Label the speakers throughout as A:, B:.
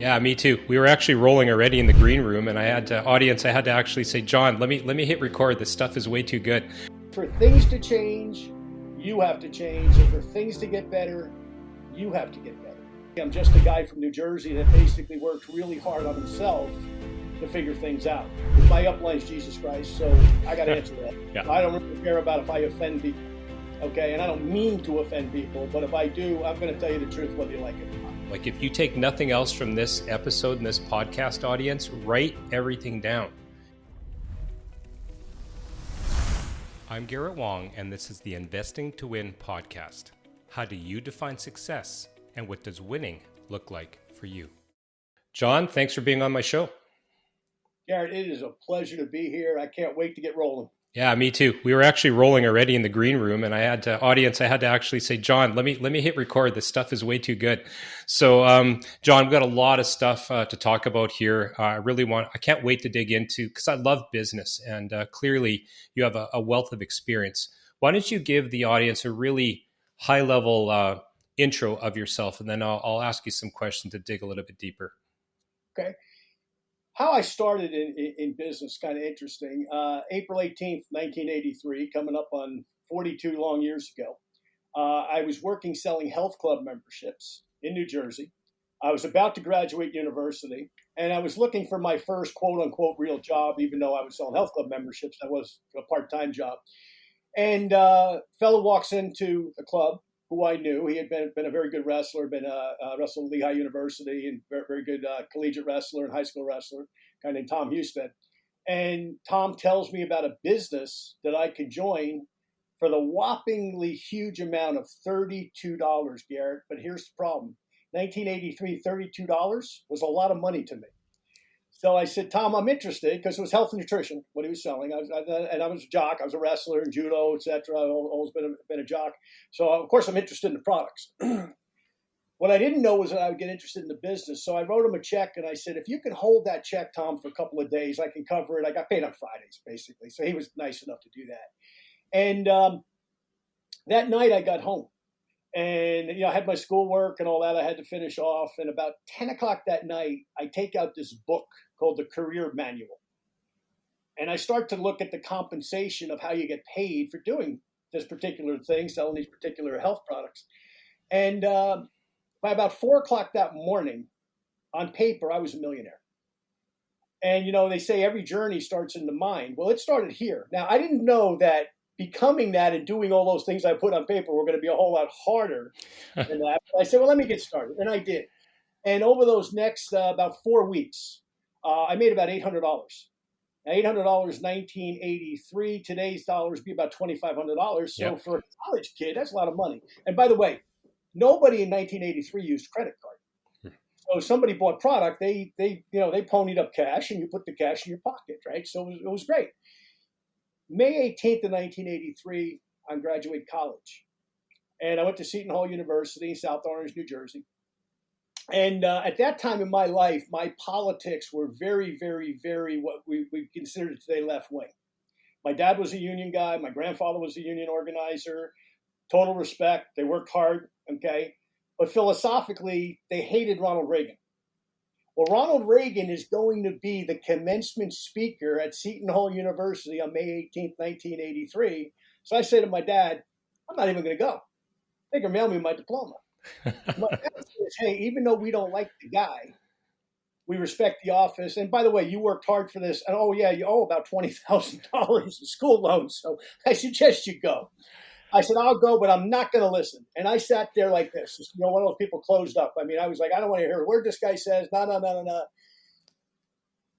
A: Yeah, me too. We were actually rolling already in the green room, and I had to actually say, John, let me hit record. This stuff is way too good.
B: For things to change, you have to change. And for things to get better, you have to get better. I'm just a guy from New Jersey that basically works really hard on himself to figure things out. My upline is Jesus Christ, so I got to answer that.
A: Yeah.
B: I don't really care about if I offend people, okay? And I don't mean to offend people, but if I do, I'm going to tell you the truth whether you like it or not.
A: Like, if you take nothing else from this episode and this podcast, audience, write everything down. I'm Garret Wong, and this is the Investing to Win podcast. How do you define success, and what does winning look like for you? John, thanks for being on my show.
B: Garret, it is a pleasure to be here. I can't wait to get rolling.
A: Yeah, me too. We were actually rolling already in the green room, and I had to actually say, John, let me hit record. This stuff is way too good. So, John, we've got a lot of stuff to talk about here. I can't wait to dig into, because I love business, and clearly you have a wealth of experience. Why don't you give the audience a really high level intro of yourself, and then I'll ask you some questions to dig a little bit deeper.
B: Okay. How I started in business, kind of interesting. April 18th, 1983, coming up on 42 long years ago. I was working selling health club memberships in New Jersey. I was about to graduate university, and I was looking for my first quote-unquote real job, even though I was selling health club memberships. That was a part-time job. And a fellow walks into the club who I knew. He had been a very good wrestler, wrestled at Lehigh University, and very, very good collegiate wrestler and high school wrestler, a guy named Tom Houston. And Tom tells me about a business that I could join for the whoppingly huge amount of $32, Garret. But here's the problem. 1983, $32 was a lot of money to me. So I said, Tom, I'm interested, because it was health and nutrition, what he was selling. I was a jock. I was a wrestler in judo, et cetera. I've always been a jock. So, of course, I'm interested in the products. What I didn't know was that I would get interested in the business. So I wrote him a check, and I said, if you can hold that check, Tom, for a couple of days, I can cover it. I got paid on Fridays, basically. So he was nice enough to do that. And that night I got home. And, I had my schoolwork and all that I had to finish off. And about 10 o'clock that night, I take out this book called the Career Manual. And I start to look at the compensation of how you get paid for doing this particular thing, selling these particular health products. And by about 4 o'clock that morning, on paper, I was a millionaire. And, they say every journey starts in the mind. Well, it started here. Now, I didn't know that becoming that and doing all those things I put on paper were going to be a whole lot harder than that. But I said, well, let me get started. And I did. And over those next about 4 weeks, I made about $800. Now, $800, 1983, today's dollars be about $2,500. So For a college kid, that's a lot of money. And by the way, nobody in 1983 used credit card. So if somebody bought product, they ponied up cash, and you put the cash in your pocket, right? So it was great. May 18th of 1983, I graduated college. And I went to Seton Hall University, South Orange, New Jersey. And at that time in my life, my politics were very, very, very what we consider today left wing. My dad was a union guy. My grandfather was a union organizer. Total respect. They worked hard, okay? But philosophically, they hated Ronald Reagan. Well, Ronald Reagan is going to be the commencement speaker at Seton Hall University on May 18th, 1983. So I say to my dad, I'm not even going to go. They can mail me my diploma. My dad says, hey, even though we don't like the guy, we respect the office. And by the way, you worked hard for this. And you owe about $20,000 in school loans. So I suggest you go. I said, I'll go, but I'm not going to listen. And I sat there like this, just, one of those people closed up. I mean, I was like, I don't want to hear a word this guy says. No.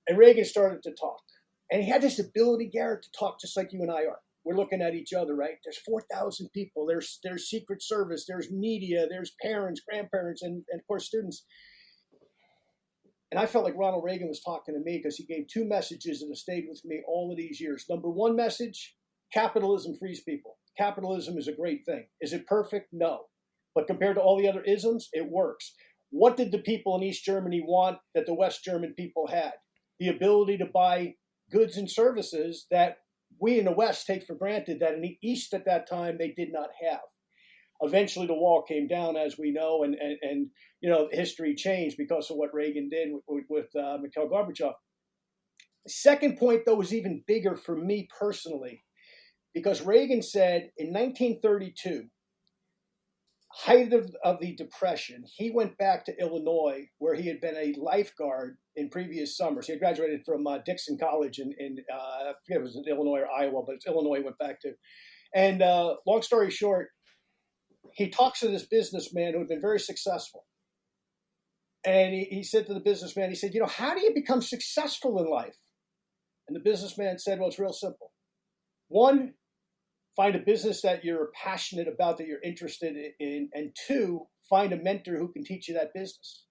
B: And Reagan started to talk. And he had this ability, Garret, to talk just like you and I are. We're looking at each other, right? There's 4,000 people. There's Secret Service. There's media. There's parents, grandparents, and of course, students. And I felt like Ronald Reagan was talking to me, because he gave two messages that have stayed with me all of these years. Number one message, capitalism frees people. Capitalism is a great thing. Is it perfect? No. But compared to all the other isms, it works. What did the people in East Germany want that the West German people had? The ability to buy goods and services that we in the West take for granted, that in the East at that time they did not have. Eventually, the wall came down, as we know, and history changed because of what Reagan did with Mikhail Gorbachev. The second point, though, was even bigger for me personally, because Reagan said in 1932, height of the Depression, he went back to Illinois, where he had been a lifeguard in previous summers. He had graduated from Dixon College in I forget if it was in Illinois or Iowa, but it's Illinois he went back to. And long story short, he talks to this businessman who had been very successful. And he said to the businessman, he said, how do you become successful in life? And the businessman said, well, it's real simple. One, find a business that you're passionate about, that you're interested in. And two, find a mentor who can teach you that business.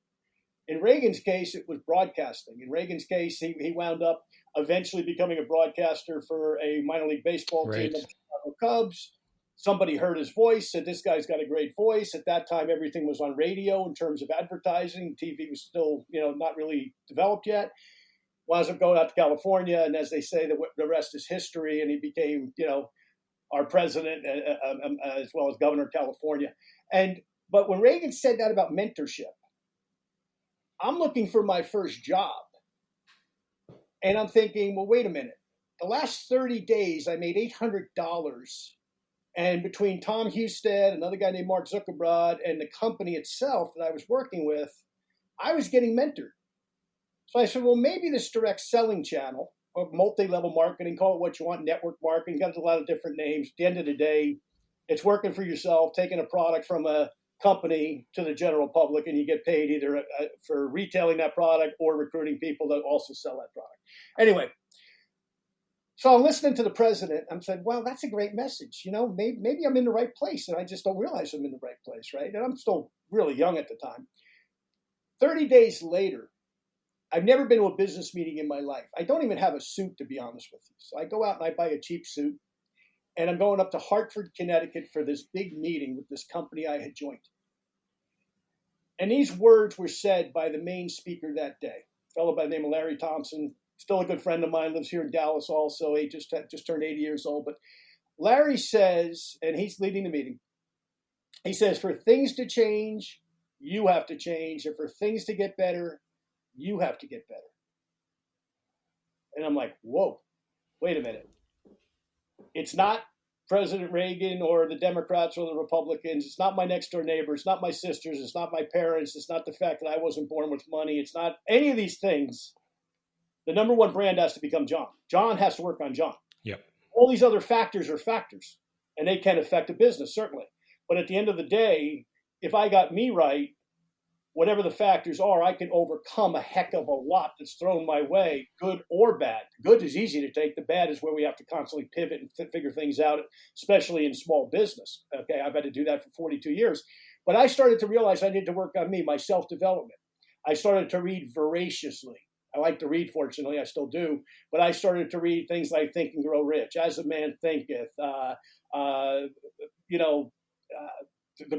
B: In Reagan's case, it was broadcasting. In Reagan's case, he wound up eventually becoming a broadcaster for a minor league baseball team, the Chicago Cubs. Somebody heard his voice, said, this guy's got a great voice. At that time, everything was on radio in terms of advertising. TV was still, not really developed yet. Winds up going out to California, and as they say, the rest is history. And he became, our president, as well as governor of California. But when Reagan said that about mentorship, I'm looking for my first job. And I'm thinking, well, wait a minute. The last 30 days, I made $800. And between Tom Husted, another guy named Mark Zuckerbrod, and the company itself that I was working with, I was getting mentored. So I said, well, maybe this direct selling channel, or multi-level marketing, call it what you want, network marketing, got a lot of different names. At the end of the day, it's working for yourself, taking a product from a company to the general public, and you get paid either for retailing that product or recruiting people that also sell that product. Anyway, so I'm listening to the president. I'm saying, well, that's a great message. Maybe I'm in the right place, and I just don't realize I'm in the right place, right? And I'm still really young at the time. 30 days later, I've never been to a business meeting in my life. I don't even have a suit, to be honest with you. So I go out and I buy a cheap suit, and I'm going up to Hartford, Connecticut for this big meeting with this company I had joined. And these words were said by the main speaker that day, a fellow by the name of Larry Thompson, still a good friend of mine, lives here in Dallas also. He just turned 80 years old. But Larry says, and he's leading the meeting, he says, for things to change, you have to change. And for things to get better, you have to get better. And I'm like, whoa, wait a minute. It's not President Reagan or the Democrats or the Republicans. It's not my next door neighbor. It's not my sisters. It's not my parents. It's not the fact that I wasn't born with money. It's not any of these things. The number one brand has to become John. John has to work on John.
A: Yep.
B: All these other factors are factors, and they can affect a business, certainly. But at the end of the day, if I got me right, whatever the factors are, I can overcome a heck of a lot that's thrown my way, good or bad. Good is easy to take. The bad is where we have to constantly pivot and figure things out, especially in small business. Okay, I've had to do that for 42 years. But I started to realize I needed to work on me, my self-development. I started to read voraciously. I like to read, fortunately, I still do. But I started to read things like Think and Grow Rich, As a Man Thinketh, The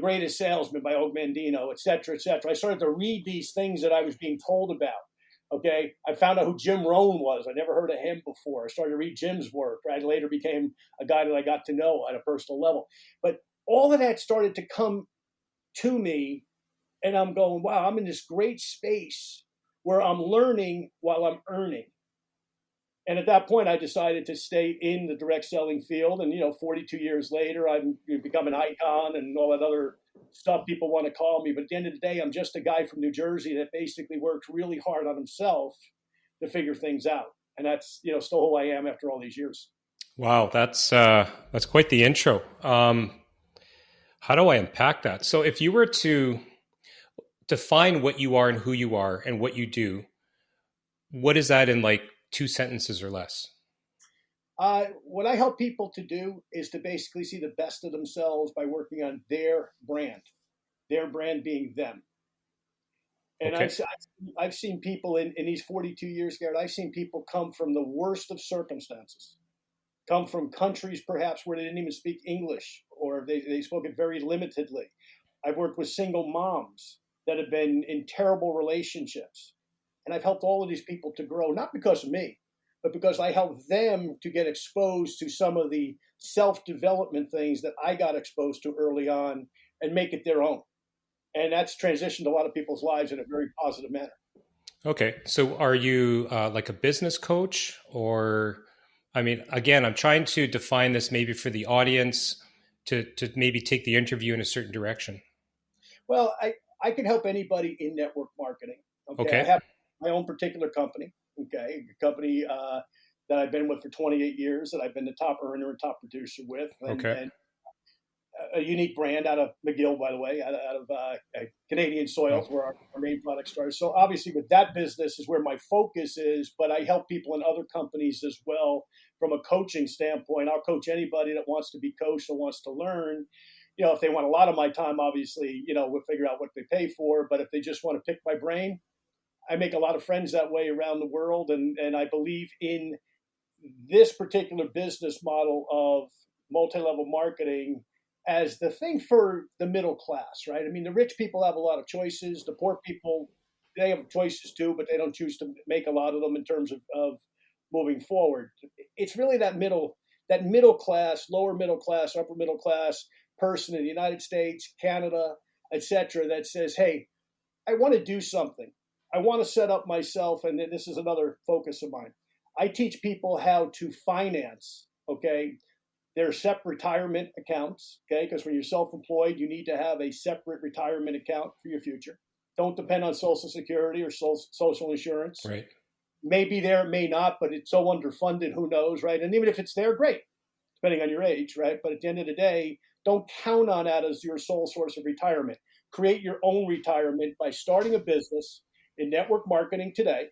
B: Greatest Salesman by Og Mandino, et cetera, et cetera. I started to read these things that I was being told about. Okay, I found out who Jim Rohn was. I never heard of him before. I started to read Jim's work. I later became a guy that I got to know at a personal level. But all of that started to come to me, and I'm going, wow, I'm in this great space where I'm learning while I'm earning. And at that point, I decided to stay in the direct selling field. And, 42 years later, I've become an icon and all that other stuff people want to call me. But at the end of the day, I'm just a guy from New Jersey that basically works really hard on himself to figure things out. And that's, still who I am after all these years.
A: Wow, that's quite the intro. How do I unpack that? So if you were to define what you are and who you are and what you do, what is that in like 2 sentences or less?
B: What I help people to do is to basically see the best of themselves by working on their brand being them. And okay. I've seen people in these 42 years, Garret, I've seen people come from the worst of circumstances, come from countries perhaps where they didn't even speak English or they spoke it very limitedly. I've worked with single moms that have been in terrible relationships. And I've helped all of these people to grow, not because of me, but because I helped them to get exposed to some of the self-development things that I got exposed to early on, and make it their own. And that's transitioned a lot of people's lives in a very positive manner.
A: Okay. So are you like a business coach or, I mean, again, I'm trying to define this maybe for the audience to maybe take the interview in a certain direction.
B: Well, I can help anybody in network marketing. Okay. I
A: Okay.
B: have my own particular company. Okay. A company that I've been with for 28 years that I've been the top earner and top producer with.
A: Okay.
B: And a unique brand out of McGill, by the way, out of Canadian
A: Oh,
B: soils where our main product starts. So obviously with that business is where my focus is, but I help people in other companies as well from a coaching standpoint. I'll coach anybody that wants to be coached or wants to learn. If they want a lot of my time, obviously, we'll figure out what they pay for. But if they just want to pick my brain, I make a lot of friends that way around the world. And I believe in this particular business model of multi-level marketing as the thing for the middle class, right? I mean, the rich people have a lot of choices. The poor people, they have choices too, but they don't choose to make a lot of them in terms of moving forward. It's really that middle class, lower middle class, upper middle class person in the United States, Canada, etc., that says, hey, I want to do something. I want to set up myself, and this is another focus of mine. I teach people how to finance, okay, their separate retirement accounts, okay, because when you're self-employed, you need to have a separate retirement account for your future. Don't depend on Social Security or social insurance.
A: right.
B: Maybe there, may not, but it's so underfunded, who knows, right? And even if it's there, great, depending on your age, right? But at the end of the day, don't count on that as your sole source of retirement. Create your own retirement by starting a business in network marketing today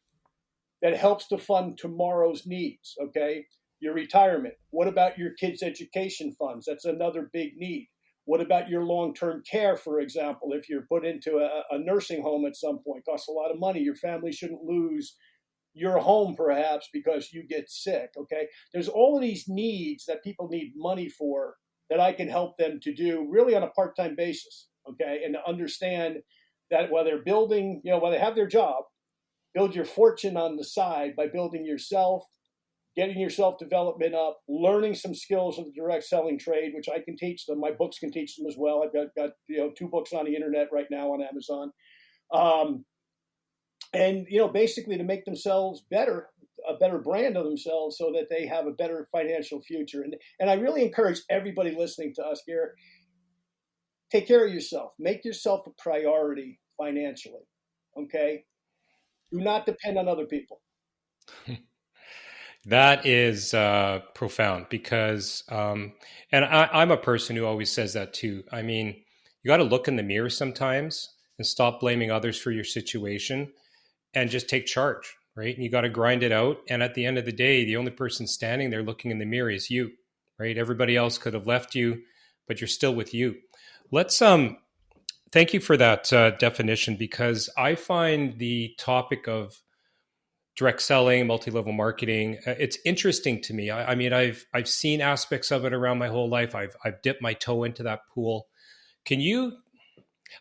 B: that helps to fund tomorrow's needs, okay? Your retirement. What about your kids' education funds? That's another big need. What about your long-term care, for example? If you're put into a nursing home at some point, costs a lot of money. Your family shouldn't lose your home perhaps because you get sick, okay? There's all of these needs that people need money for that I can help them to do really on a part-time basis, okay? And to understand that while they're building, while they have their job, build your fortune on the side by building yourself, getting your self development up, learning some skills of the direct selling trade, which I can teach them. My books can teach them as well. I've got 2 books on the internet right now on Amazon, and basically to make themselves better, a better brand of themselves, so that they have a better financial future. And I really encourage everybody listening to us here, take care of yourself, make yourself a priority financially. Okay, do not depend on other people.
A: That is profound because, and I'm a person who always says that too. I mean, you got to look in the mirror sometimes and stop blaming others for your situation and just take charge, right? And you got to grind it out. And at the end of the day, the only person standing there looking in the mirror is you, right? Everybody else could have left you, but you're still with you. Let's thank you for that definition because I find the topic of direct selling, multi-level marketing. It's interesting to me. I mean, I've seen aspects of it around my whole life. I've dipped my toe into that pool. Can you?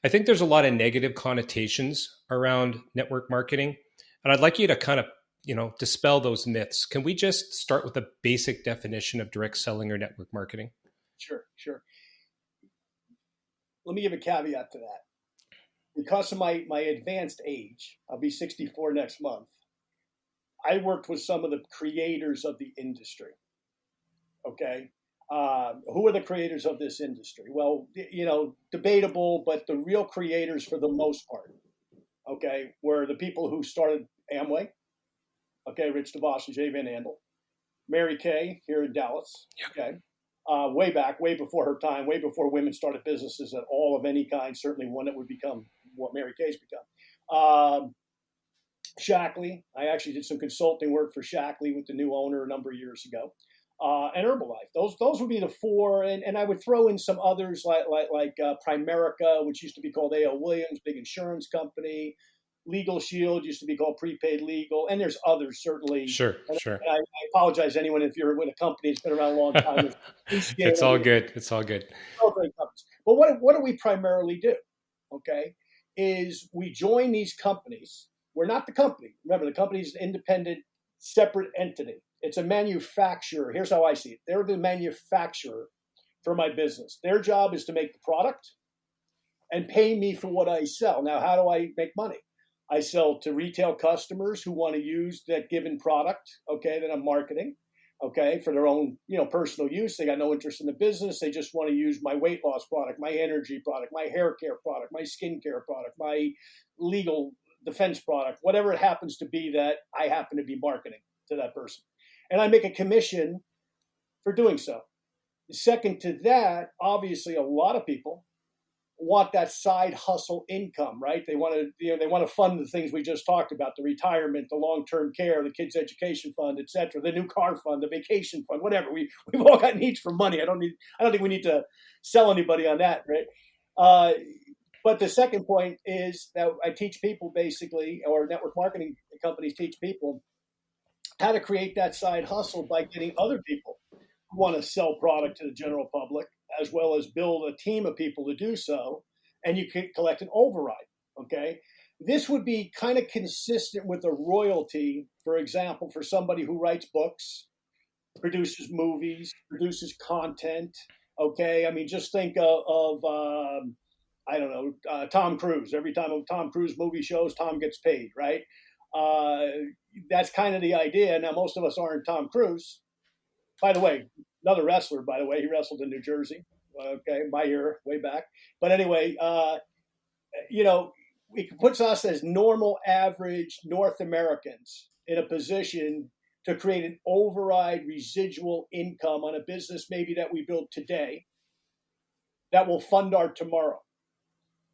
A: I think there's a lot of negative connotations around network marketing, and I'd like you to kind of dispel those myths. Can we just start with a basic definition of direct selling or network marketing?
B: Sure. Let me give a caveat to that. Because of my advanced age, I'll be 64 next month. I worked with some of the creators of the industry. Okay. Who are the creators of this industry? Well, debatable, but the real creators for the most part, okay, were the people who started Amway. Okay. Rich DeVos and Jay Van Andel. Mary Kay here in Dallas. Okay. Way back, way before her time, way before women started businesses at all of any kind, certainly one that would become what Mary Kay's become. Shackley. I actually did some consulting work for Shackley with the new owner a number of years ago, and Herbalife. Those would be the 4, and I would throw in some others like Primerica, which used to be called A.L. Williams, big insurance company. Legal Shield used to be called Prepaid Legal, and there's others certainly.
A: Sure.
B: I apologize to anyone if you're with a company that's been around a long time.
A: It's all good. It's all good.
B: All great companies. But what do we primarily do? Okay, is we join these companies. We're not the company. Remember, the company is an independent, separate entity. It's a manufacturer. Here's how I see it. They're the manufacturer for my business. Their job is to make the product. and pay me for what I sell. Now, how do I make money? I sell to retail customers who want to use that given product, okay, that I'm marketing, okay, for their own, personal use. They got no interest in the business. They just want to use my weight loss product, my energy product, my hair care product, my skincare product, my legal defense product, whatever it happens to be that I happen to be marketing to that person. And I make a commission for doing so. Second to that, obviously, a lot of people want that side hustle income, right? They want to fund the things we just talked about: the retirement, the long-term care, the kids' education fund, etc., the new car fund, the vacation fund, whatever. We've all got needs for money. I don't think we need to sell anybody on that, right? But the second point is that I teach people basically, or network marketing companies teach people how to create that side hustle by getting other people who want to sell product to the general public, as well as build a team of people to do so, and you can collect an override, okay? This would be kind of consistent with a royalty, for example, for somebody who writes books, produces movies, produces content, okay? I mean, just think of Tom Cruise. Every time a Tom Cruise movie shows, Tom gets paid, right? That's kind of the idea. Now, most of us aren't Tom Cruise. By the way, another wrestler, he wrestled in New Jersey, okay, my era, way back. But anyway, it puts us as normal, average North Americans in a position to create an override residual income on a business maybe that we build today that will fund our tomorrow.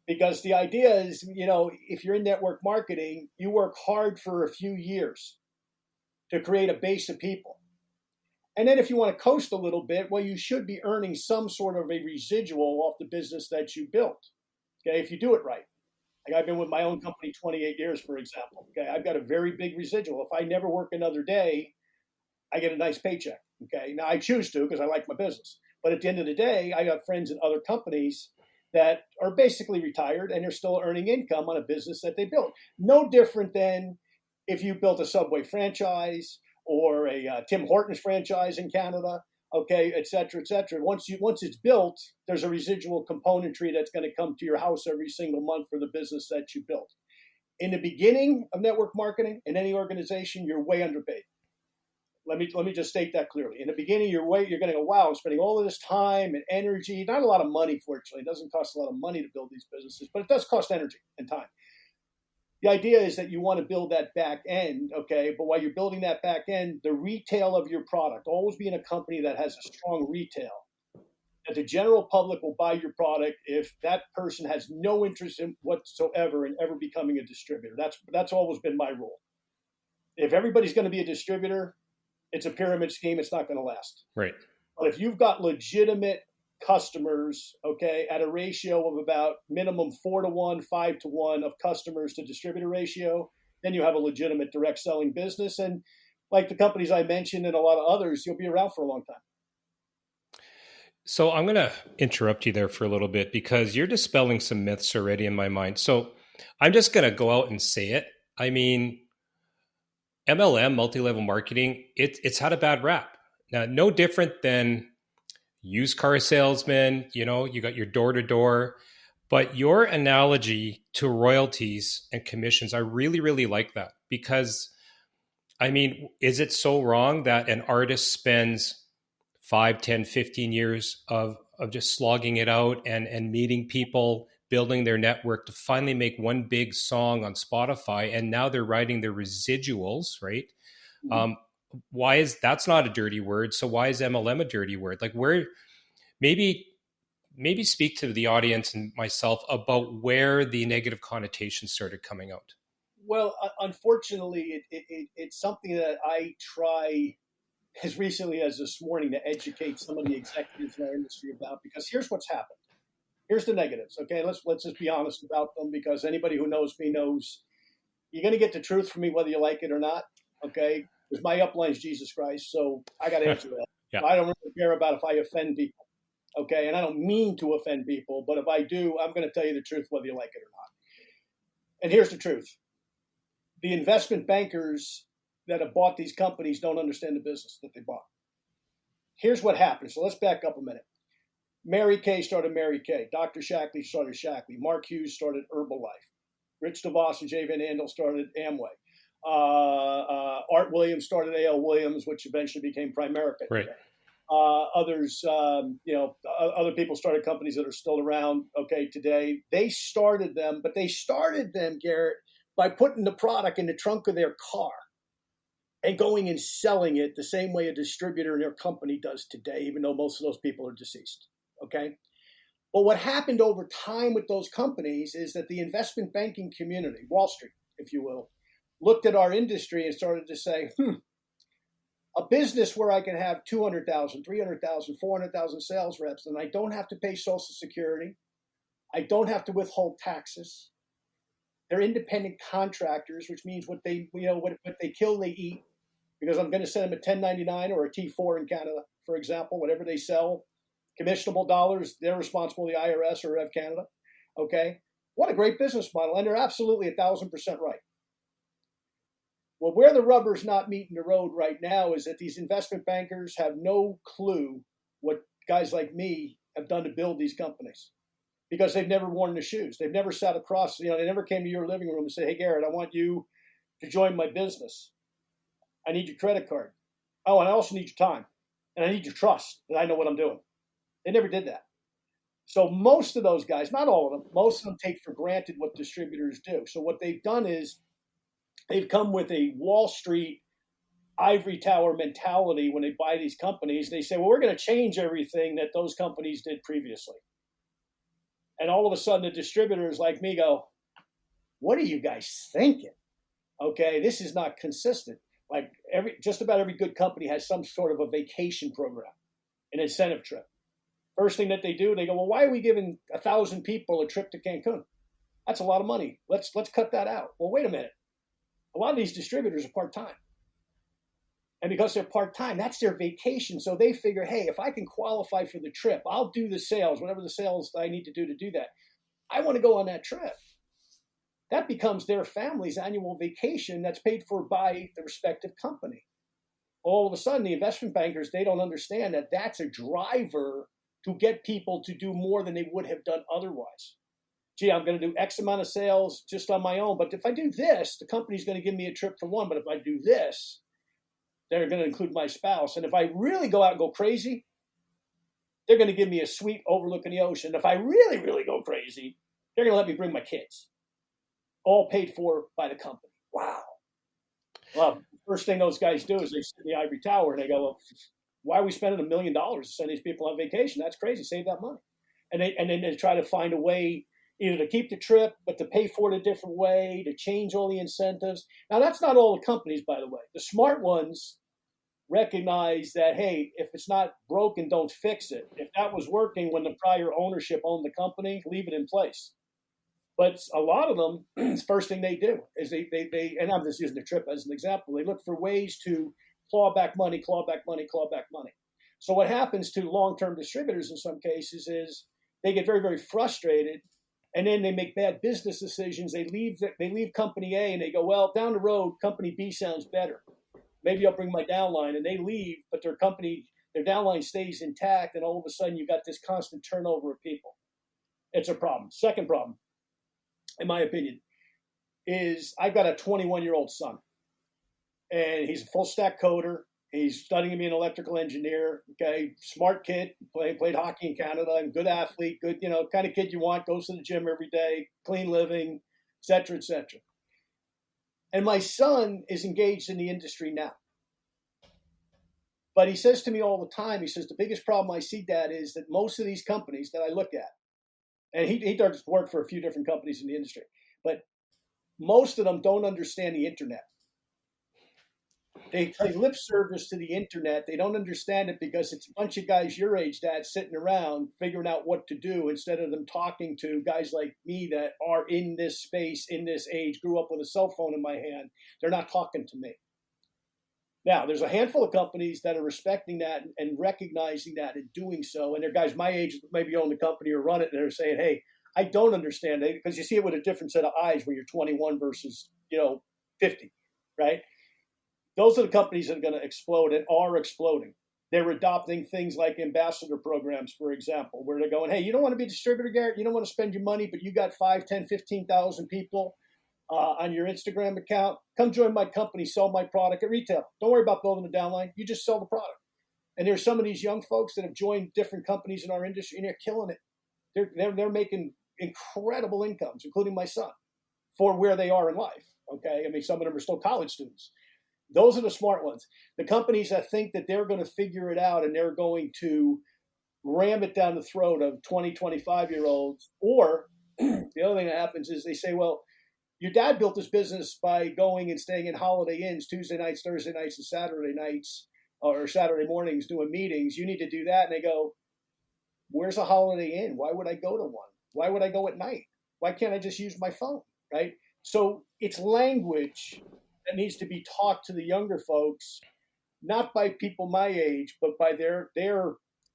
B: Because the idea is, if you're in network marketing, you work hard for a few years to create a base of people. And then if you want to coast a little bit, well, you should be earning some sort of a residual off the business that you built, okay, if you do it right. Like I've been with my own company 28 years, for example. Okay, I've got a very big residual. If I never work another day, I get a nice paycheck, okay? Now, I choose to because I like my business. But at the end of the day, I got friends in other companies that are basically retired and they're still earning income on a business that they built. No different than if you built a Subway franchise or a Tim Hortons franchise in Canada, okay, et cetera, et cetera. Once it's built, there's a residual componentry that's going to come to your house every single month for the business that you built. In the beginning of network marketing in any organization, you're way underpaid. Let me just state that clearly. In the beginning, you're going to go, wow, I'm spending all of this time and energy. Not a lot of money, fortunately. It doesn't cost a lot of money to build these businesses, but it does cost energy and time. The idea is that you want to build that back end, okay? But while you're building that back end, the retail of your product, always be in a company that has a strong retail, that the general public will buy your product if that person has no interest in whatsoever in ever becoming a distributor. That's always been my rule. If everybody's going to be a distributor, it's a pyramid scheme. It's not going to last.
A: Right.
B: But if you've got legitimate customers, okay, at a ratio of about minimum 4-to-1, 5-to-1 of customers to distributor ratio, then you have a legitimate direct selling business. And like the companies I mentioned and a lot of others, you'll be around for a long time.
A: So I'm going to interrupt you there for a little bit because you're dispelling some myths already in my mind. So I'm just going to go out and say it. I mean, MLM, multi-level marketing, it's had a bad rap. Now, no different than used car salesman, you got your door-to-door. But your analogy to royalties and commissions, I really, really like that. Because, I mean, is it so wrong that an artist spends 5, 10, 15 years of just slogging it out and meeting people, building their network to finally make one big song on Spotify, and now they're writing their residuals, right? Mm-hmm. Why is that's not a dirty word? So why is MLM a dirty word? Like where, maybe speak to the audience and myself about where the negative connotations started coming out.
B: Well, unfortunately, it's something that I try as recently as this morning to educate some of the executives in our industry about, because here's what's happened. Here's the negatives, okay? Let's just be honest about them, because anybody who knows me knows you're going to get the truth from me whether you like it or not, okay? Because my upline is Jesus Christ, so I got to answer that.
A: Yeah.
B: I don't really care about if I offend people, okay? And I don't mean to offend people, but if I do, I'm going to tell you the truth whether you like it or not. And here's the truth. The investment bankers that have bought these companies don't understand the business that they bought. Here's what happened. So let's back up a minute. Mary Kay started Mary Kay. Dr. Shackley started Shackley. Mark Hughes started Herbalife. Rich DeVos and Jay Van Andel started Amway. Art Williams started A.L. Williams, which eventually became Primerica.
A: Right.
B: Others, other people started companies that are still around, today. They started them, but they started them, Garrett, by putting the product in the trunk of their car and going and selling it the same way a distributor in their company does today, even though most of those people are deceased, okay? But what happened over time with those companies is that the investment banking community, Wall Street, if you will, looked at our industry and started to say, a business where I can have 200,000, 300,000, 400,000 sales reps, and I don't have to pay Social Security. I don't have to withhold taxes. They're independent contractors, which means what they kill, they eat, because I'm going to send them a 1099 or a T4 in Canada, for example, whatever they sell, commissionable dollars, they're responsible, the IRS or Rev Canada. Okay. What a great business model. And they're absolutely 1,000% right. Well, where the rubber's not meeting the road right now is that these investment bankers have no clue what guys like me have done to build these companies, because they've never worn the shoes. They've never sat across, they never came to your living room and said, hey, Garrett, I want you to join my business. I need your credit card. Oh, and I also need your time. And I need your trust that I know what I'm doing. They never did that. So most of those guys, not all of them, most of them take for granted what distributors do. So what they've done is they've come with a Wall Street ivory tower mentality when they buy these companies. They say, well, we're going to change everything that those companies did previously. And all of a sudden, the distributors like me go, what are you guys thinking? Okay, this is not consistent. Like just about every good company has some sort of a vacation program, an incentive trip. First thing that they do, they go, well, why are we giving 1,000 people a trip to Cancun? That's a lot of money. Let's cut that out. Well, wait a minute. A lot of these distributors are part-time. And because they're part-time, that's their vacation. So they figure, hey, if I can qualify for the trip, I'll do the sales, whatever the sales I need to do that. I want to go on that trip. That becomes their family's annual vacation that's paid for by the respective company. All of a sudden, the investment bankers, they don't understand that that's a driver to get people to do more than they would have done otherwise. Gee, I'm going to do X amount of sales just on my own. But if I do this, the company's going to give me a trip for one. But if I do this, they're going to include my spouse. And if I really go out and go crazy, they're going to give me a suite overlooking the ocean. If I really, really go crazy, they're going to let me bring my kids. All paid for by the company. Wow. Well, the first thing those guys do is they sit in the ivory tower and they go, well, why are we spending $1 million to send these people on vacation? That's crazy. Save that money. And then they try to find a way either to keep the trip, but to pay for it a different way, to change all the incentives. Now, that's not all the companies, by the way. The smart ones recognize that, hey, if it's not broken, don't fix it. If that was working when the prior ownership owned the company, leave it in place. But a lot of them, first thing they do is they and I'm just using the trip as an example, they look for ways to claw back money. So what happens to long-term distributors in some cases is they get very, very frustrated, and then they make bad business decisions. They leave company A and they go, well, down the road, company B sounds better. Maybe I'll bring my downline, and they leave, but their downline stays intact, and all of a sudden you got this constant turnover of people. It's a problem. Second problem, in my opinion, is I've got a 21-year-old son, and he's a full stack coder. He's studying to be an electrical engineer. Okay, smart kid, played hockey in Canada, and good athlete, good, kind of kid you want, goes to the gym every day, clean living, et cetera, et cetera. And my son is engaged in the industry now. But he says to me all the time, he says, the biggest problem I see, Dad, is that most of these companies that I look at, and he does work for a few different companies in the industry, but most of them don't understand the internet. They play lip service to the internet. They don't understand it because it's a bunch of guys your age, Dad, sitting around figuring out what to do instead of them talking to guys like me that are in this space, in this age, grew up with a cell phone in my hand. They're not talking to me. Now, there's a handful of companies that are respecting that and recognizing that and doing so. And they're guys my age that maybe own the company or run it, and they're saying, hey, I don't understand it, because you see it with a different set of eyes when you're 21 versus, 50, right? Those are the companies that are going to explode and are exploding. They're adopting things like ambassador programs, for example, where they're going, hey, you don't want to be a distributor, Garrett. You don't want to spend your money, but you got 5, 10, 15,000 people on your Instagram account. Come join my company, sell my product at retail. Don't worry about building the downline. You just sell the product. And there's some of these young folks that have joined different companies in our industry, and they're killing it. They're making incredible incomes, including my son, for where they are in life. Okay, I mean, some of them are still college students. Those are the smart ones. The companies that think that they're going to figure it out and they're going to ram it down the throat of 20, 25-year-olds. Or the other thing that happens is they say, well, your dad built this business by going and staying in Holiday Inns Tuesday nights, Thursday nights, and Saturday nights, or Saturday mornings doing meetings. You need to do that. And they go, where's a Holiday Inn? Why would I go to one? Why would I go at night? Why can't I just use my phone, right? So it's language that needs to be taught to the younger folks, not by people my age, but by their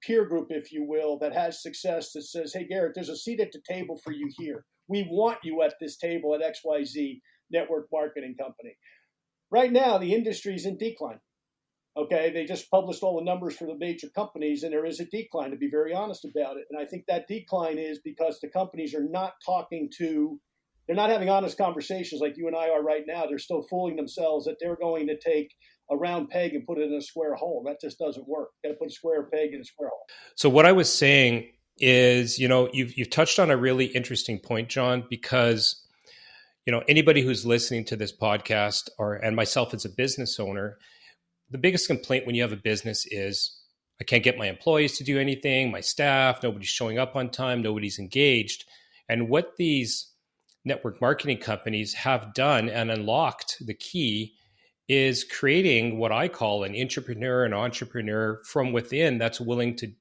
B: peer group, if you will, that has success, that says, hey, Garrett, there's a seat at the table for you here. We want you at this table at XYZ Network Marketing Company. Right now, the industry is in decline. Okay, they just published all the numbers for the major companies, and there is a decline, to be very honest about it. And I think that decline is because the companies are not they're not having honest conversations like you and I are right now. They're still fooling themselves that they're going to take a round peg and put it in a square hole. That just doesn't work. Got to put a square peg in a square hole.
A: So what I was saying is, you've touched on a really interesting point, John, because, anybody who's listening to this podcast and myself as a business owner, the biggest complaint when you have a business is I can't get my employees to do anything, my staff, nobody's showing up on time, nobody's engaged. And what these network marketing companies have done and unlocked the key is creating what I call an entrepreneur from within that's willing to,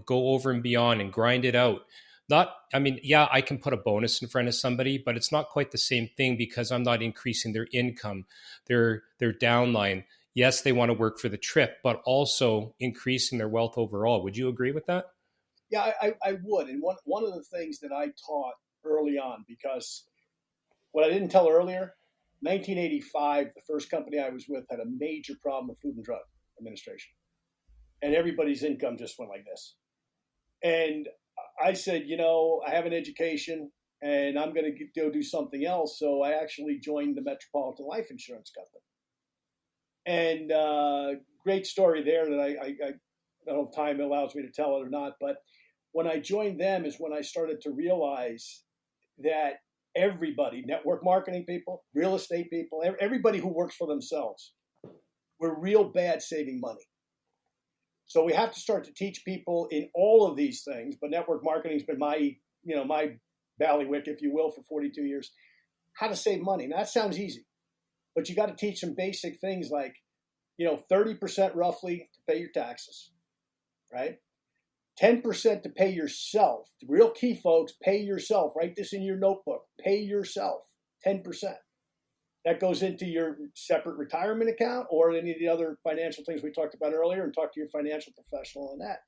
A: go over and beyond and grind it out. I can put a bonus in front of somebody, but it's not quite the same thing because I'm not increasing their income, their downline. Yes, they want to work for the trip, but also increasing their wealth overall. Would you agree with that?
B: Yeah, I would. And one of the things that I taught early on, because what I didn't tell earlier, 1985, the first company I was with had a major problem with Food and Drug Administration. And everybody's income just went like this. And I said, I have an education and I'm going to go do something else. So I actually joined the Metropolitan Life Insurance Company. And great story there that I don't know if time allows me to tell it or not. But when I joined them is when I started to realize that everybody, network marketing people, real estate people, everybody who works for themselves, we're real bad saving money. So we have to start to teach people in all of these things. But network marketing has been my ballywick, if you will, for 42 years, how to save money. Now, that sounds easy, but you got to teach some basic things like, 30% roughly to pay your taxes, right? 10% to pay yourself. The real key, folks, pay yourself. Write this in your notebook. Pay yourself, 10%. That goes into your separate retirement account or any of the other financial things we talked about earlier, and talk to your financial professional on that.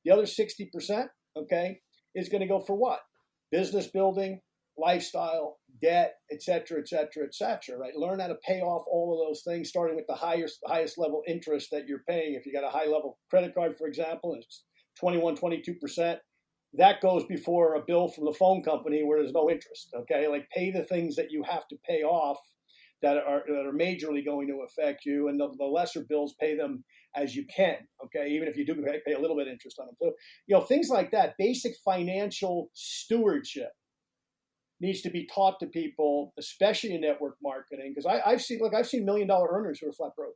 B: The other 60%, okay, is going to go for what? Business building, lifestyle, debt, et cetera, right? Learn how to pay off all of those things, starting with the highest level interest that you're paying. If you got a high level credit card, for example, and it's 21, 22%, that goes before a bill from the phone company where there's no interest, okay? Like, pay the things that you have to pay off that are majorly going to affect you, and the lesser bills, pay them as you can, okay? Even if you do pay a little bit of interest on them. So, things like that, basic financial stewardship needs to be taught to people, especially in network marketing, because I've seen $1 million earners who are flat broke.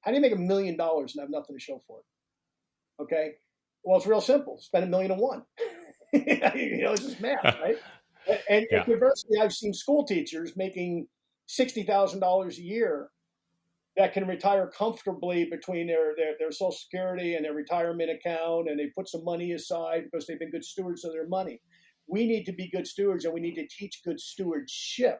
B: How do you make $1 million and have nothing to show for it? Okay, well, it's real simple. Spend $1,000,001. It's just math, right? And conversely, I've seen school teachers making $60,000 a year that can retire comfortably between their Social Security and their retirement account, and they put some money aside because they've been good stewards of their money. We need to be good stewards, and we need to teach good stewardship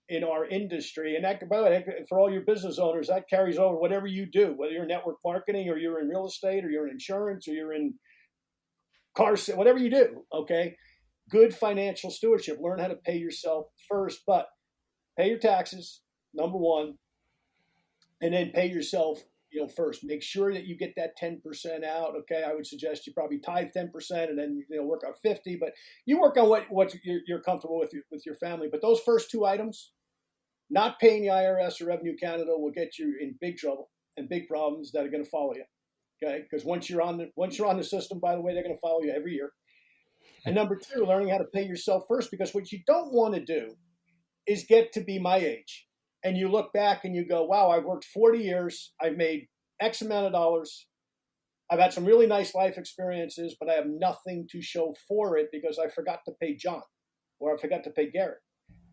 B: in our industry. And that, by the way, for all your business owners, that carries over whatever you do, whether you're in network marketing or you're in real estate or you're in insurance or you're in cars, whatever you do, okay? Good financial stewardship. Learn how to pay yourself first, but pay your taxes, number one, and then pay yourself first. Make sure that you get that 10% out. Okay, I would suggest you probably tithe 10% and then work on 50. But you work on what you're comfortable with your family. But those first two items, not paying the IRS or Revenue Canada, will get you in big trouble and big problems that are going to follow you. Okay, because once you're on the system, by the way, they're going to follow you every year. And number two, learning how to pay yourself first, because what you don't want to do is get to be my age and you look back and you go, wow, I've worked 40 years. I've made X amount of dollars. I've had some really nice life experiences, but I have nothing to show for it because I forgot to pay John or I forgot to pay Garret.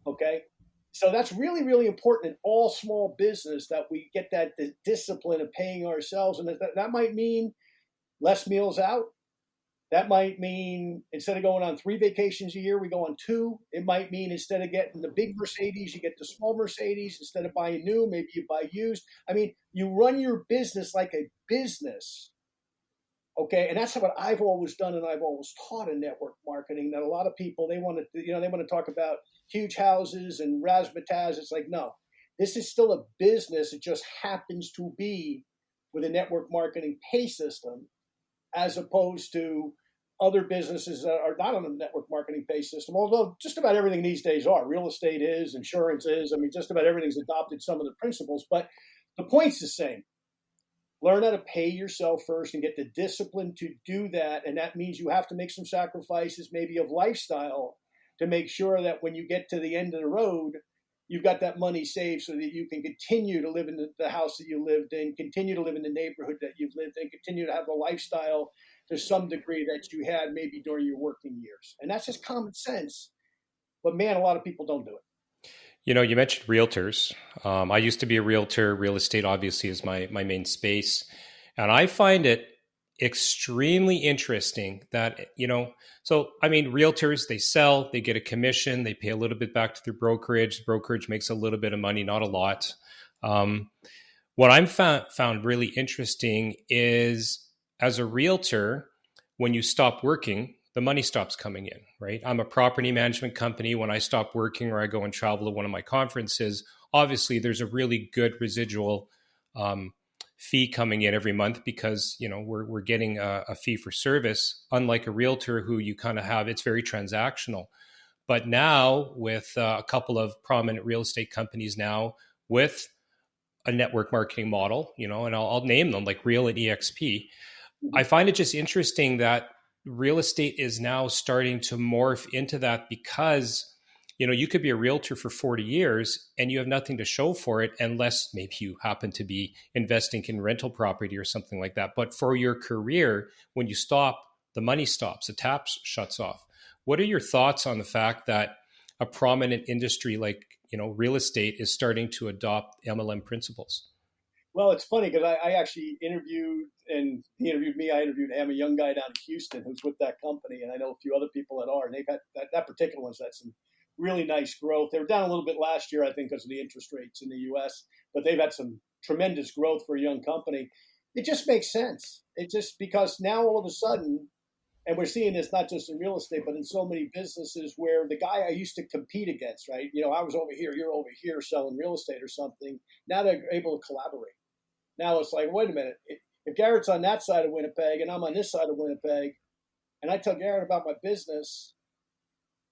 B: Okay. So that's really, really important in all small business, that we get that discipline of paying ourselves. And that might mean less meals out. That might mean instead of going on 3 vacations a year, we go on 2. It might mean instead of getting the big Mercedes, you get the small Mercedes. Instead of buying new, maybe you buy used. I mean, you run your business like a business. Okay. And that's what I've always done. And I've always taught in network marketing, that a lot of people, they want to talk about huge houses and razzmatazz. It's like, no, this is still a business. It just happens to be with a network marketing pay system, as opposed to other businesses that are not on a network marketing pay system, although just about everything these days are. Real estate is, insurance is. I mean, just about everything's adopted some of the principles, but the point's the same. Learn how to pay yourself first and get the discipline to do that. And that means you have to make some sacrifices, maybe of lifestyle, to make sure that when you get to the end of the road, you've got that money saved so that you can continue to live in the house that you lived in, continue to live in the neighborhood that you've lived in, continue to have the lifestyle to some degree that you had maybe during your working years. And that's just common sense. But man, a lot of people don't do it.
A: You mentioned realtors. I used to be a realtor. Real estate obviously is my main space. And I find it extremely interesting that, realtors, they sell, they get a commission, they pay a little bit back to their brokerage. The brokerage makes a little bit of money, not a lot. What I'm found really interesting is, as a realtor, when you stop working, the money stops coming in, right? I'm a property management company. When I stop working or I go and travel to one of my conferences, obviously there's a really good residual fee coming in every month, because we're getting a fee for service, unlike a realtor who you kind of have, it's very transactional. But now with a couple of prominent real estate companies now with a network marketing model, and I'll name them, like Real and EXP, I find it just interesting that real estate is now starting to morph into that, because you could be a realtor for 40 years and you have nothing to show for it, unless maybe you happen to be investing in rental property or something like that. But for your career, when you stop, the money stops, the tap shuts off. What are your thoughts on the fact that a prominent industry like, real estate is starting to adopt MLM principles?
B: Well, it's funny because I actually interviewed, and he interviewed me. I interviewed him, a young guy down in Houston who's with that company, and I know a few other people that are, and they've had that particular one's had some really nice growth. They were down a little bit last year, I think, because of the interest rates in the U.S., but they've had some tremendous growth for a young company. It just makes sense. It's just because now all of a sudden, and we're seeing this not just in real estate, but in so many businesses, where the guy I used to compete against, right? I was over here, you're over here selling real estate or something. Now they're able to collaborate. Now it's like, wait a minute. If Garrett's on that side of Winnipeg and I'm on this side of Winnipeg, and I tell Garret about my business,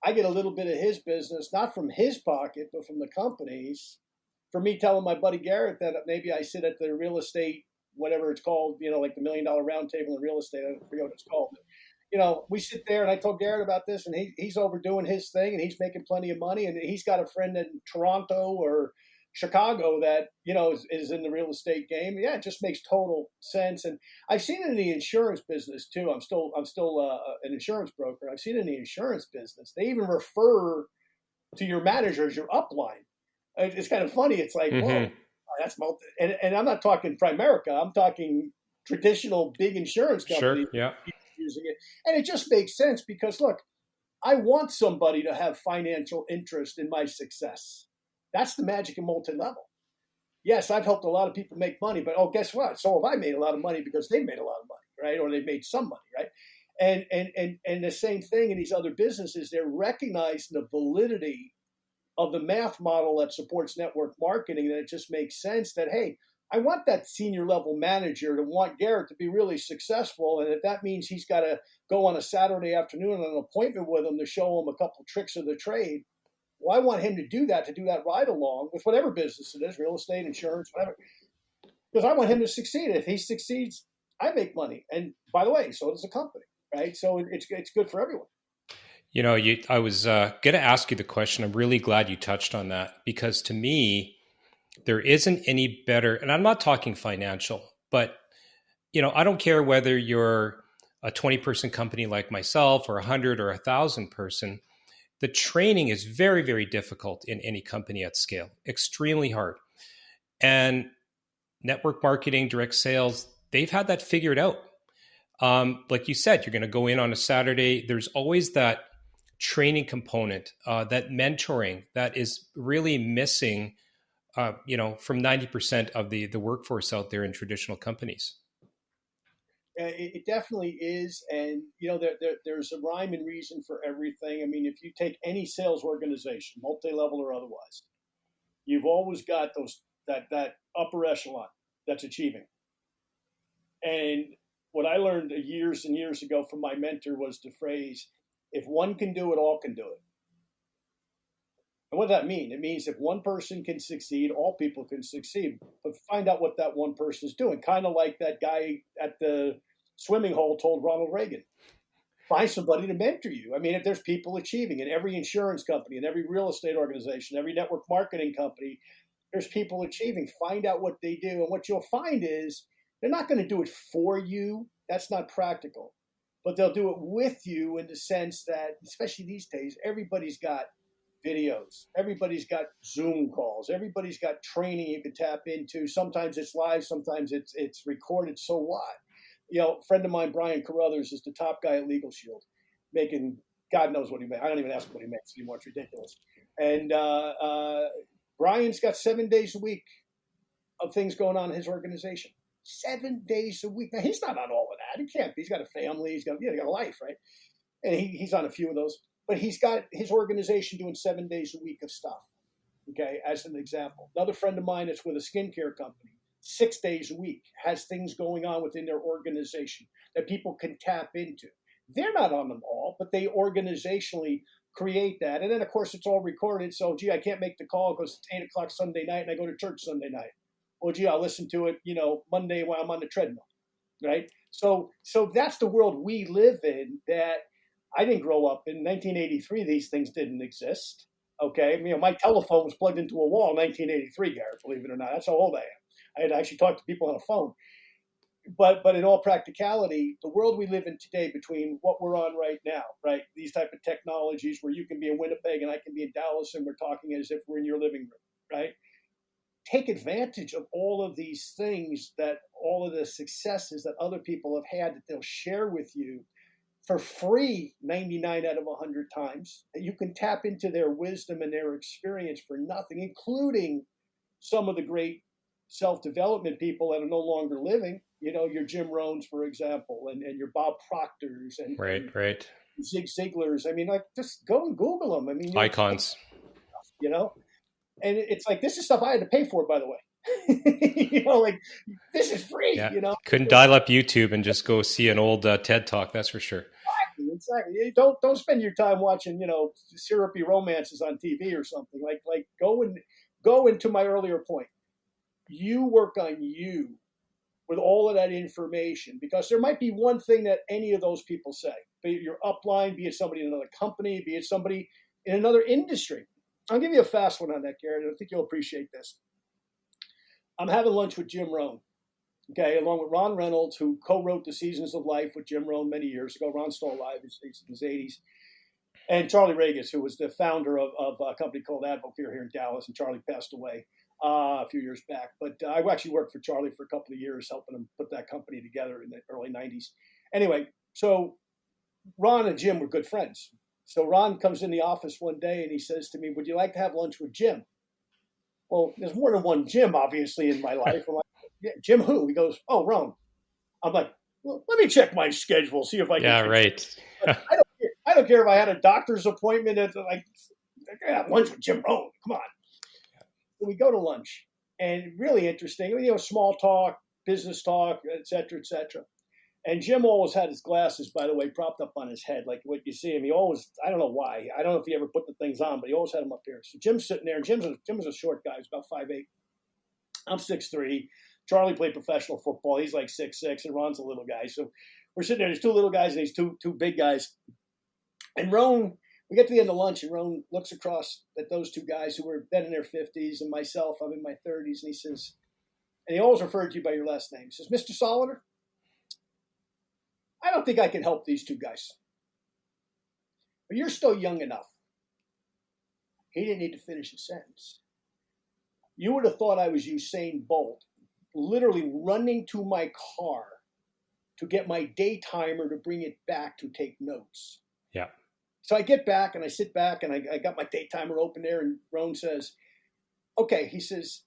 B: I get a little bit of his business, not from his pocket, but from the company's, for me telling my buddy Garret that maybe I sit at the real estate, whatever it's called, like the $1 Million Round Table in real estate. I forget what it's called. But, we sit there, and I told Garret about this, and he's overdoing his thing, and he's making plenty of money, and he's got a friend in Toronto or Chicago that, is in the real estate game. Yeah, it just makes total sense. And I've seen it in the insurance business too. I'm still an insurance broker. I've seen it in the insurance business. They even refer to your manager as your upline. It's kind of funny. It's like, whoa, that's and I'm not talking Primerica. I'm talking traditional big insurance companies.
A: Sure, yeah.
B: Using it. And it just makes sense because, look, I want somebody to have financial interest in my success. That's the magic in multi-level. Yes, I've helped a lot of people make money, but guess what? So have I made a lot of money because they've made a lot of money, right? Or they've made some money, right? And the same thing in these other businesses, they're recognizing the validity of the math model that supports network marketing. And it just makes sense that, hey, I want that senior level manager to want Garret to be really successful. And if that means he's got to go on a Saturday afternoon on an appointment with him to show him a couple tricks of the trade, well, I want him to do that ride along with whatever business it is, real estate, insurance, whatever, because I want him to succeed. If he succeeds, I make money. And by the way, so does the company, right? So it's good for everyone.
A: I was going to ask you the question. I'm really glad you touched on that, because to me, there isn't any better, and I'm not talking financial, but I don't care whether you're a 20-person company like myself or 100 or 1,000 person. The training is very, very difficult in any company at scale, extremely hard. And network marketing, direct sales, they've had that figured out. Like you said, you're going to go in on a Saturday. There's always that training component, that mentoring that is really missing, from 90% of the workforce out there in traditional companies.
B: It definitely is. And, there's a rhyme and reason for everything. I mean, if you take any sales organization, multi-level or otherwise, you've always got that upper echelon that's achieving. And what I learned years and years ago from my mentor was the phrase, if one can do it, all can do it. And what does that mean? It means if one person can succeed, all people can succeed. But find out what that one person is doing. Kind of like that guy at the swimming hole told Ronald Reagan. Find somebody to mentor you. I mean, if there's people achieving in every insurance company, in every real estate organization, every network marketing company, there's people achieving. Find out what they do. And what you'll find is they're not going to do it for you. That's not practical. But they'll do it with you in the sense that, especially these days, everybody's got videos. Everybody's got Zoom calls. Everybody's got training you can tap into. Sometimes it's live. Sometimes it's recorded. So what? A friend of mine, Brian Carruthers, is the top guy at Legal Shield, making God knows what he makes. I don't even ask what he makes anymore. It's ridiculous. And Brian's got 7 days a week of things going on in his organization. 7 days a week. Now, he's not on all of that. He can't be. He's got a family. He's got a life, right? And he's on a few of those. But he's got his organization doing 7 days a week of stuff, okay, as an example. Another friend of mine that's with a skincare company, 6 days a week, has things going on within their organization that people can tap into. They're not on them all, but they organizationally create that. And then, of course, it's all recorded. So, gee, I can't make the call because it's 8 o'clock Sunday night and I go to church Sunday night. Well, gee, I'll listen to it, Monday while I'm on the treadmill, right? So that's the world we live in. That I didn't grow up in 1983. These things didn't exist. Okay. My telephone was plugged into a wall in 1983, Garret, believe it or not. That's how old I am. I had to actually talk to people on a phone. But in all practicality, the world we live in today, between what we're on right now, right, these type of technologies where you can be in Winnipeg and I can be in Dallas and we're talking as if we're in your living room, right? Take advantage of all of these things, that all of the successes that other people have had that they'll share with you for free 99 out of 100 times. That you can tap into their wisdom and their experience for nothing, including some of the great self-development people that are no longer living. Your Jim Rohns, for example, and your Bob Proctors and
A: Right.
B: Zig Ziglars. I mean, just go and Google them. I mean,
A: Icons.
B: And it's like, this is stuff I had to pay for, by the way. This is free.
A: Yeah. Couldn't dial up YouTube and just go see an old TED Talk. That's for sure.
B: Exactly. Don't spend your time watching, syrupy romances on TV or something. Like go into my earlier point. You work on you with all of that information, because there might be one thing that any of those people say, be it your upline, be it somebody in another company, be it somebody in another industry. I'll give you a fast one on that, Garret. I think you'll appreciate this. I'm having lunch with Jim Rohn, okay, along with Ron Reynolds, who co-wrote The Seasons of Life with Jim Rohn many years ago. Ron's still alive, he's in his 80s. And Charlie Regis, who was the founder of a company called Advocare here in Dallas, and Charlie passed away a few years back. But I actually worked for Charlie for a couple of years, helping him put that company together in the early 90s. Anyway, so Ron and Jim were good friends. So Ron comes in the office one day and he says to me, "Would you like to have lunch with Jim?" Well, there's more than one Jim, obviously, in my life. I'm like, "Yeah, Jim who?" He goes, "Oh, Ron." I'm like, "Well, let me check my schedule, see if I can."
A: Yeah, right.
B: I don't care if I had a doctor's appointment at I have lunch with Jim Rohn. Come on. So we go to lunch. and really interesting, small talk, business talk, et cetera, et cetera. And Jim always had his glasses, by the way, propped up on his head. Like what you see him, he always, I don't know why. I don't know if he ever put the things on, but he always had them up here. So Jim's sitting there. Jim's a short guy. He's about 5'8". I'm 6'3". Charlie played professional football. He's like 6'6", and Ron's a little guy. So we're sitting there. There's two little guys and these two big guys. And Ron, we get to the end of lunch, and Ron looks across at those two guys who were then in their 50s, and myself, I'm in my 30s, and he says, and he always referred to you by your last name. He says, Mr. Solleder, I don't think I can help these two guys. But you're still young enough. He didn't need to finish his sentence. You would have thought I was Usain Bolt, literally running to my car to get my day timer to bring it back to take notes.
A: Yeah.
B: So I get back and I sit back and I got my day timer open there, and Roan says, okay, he says,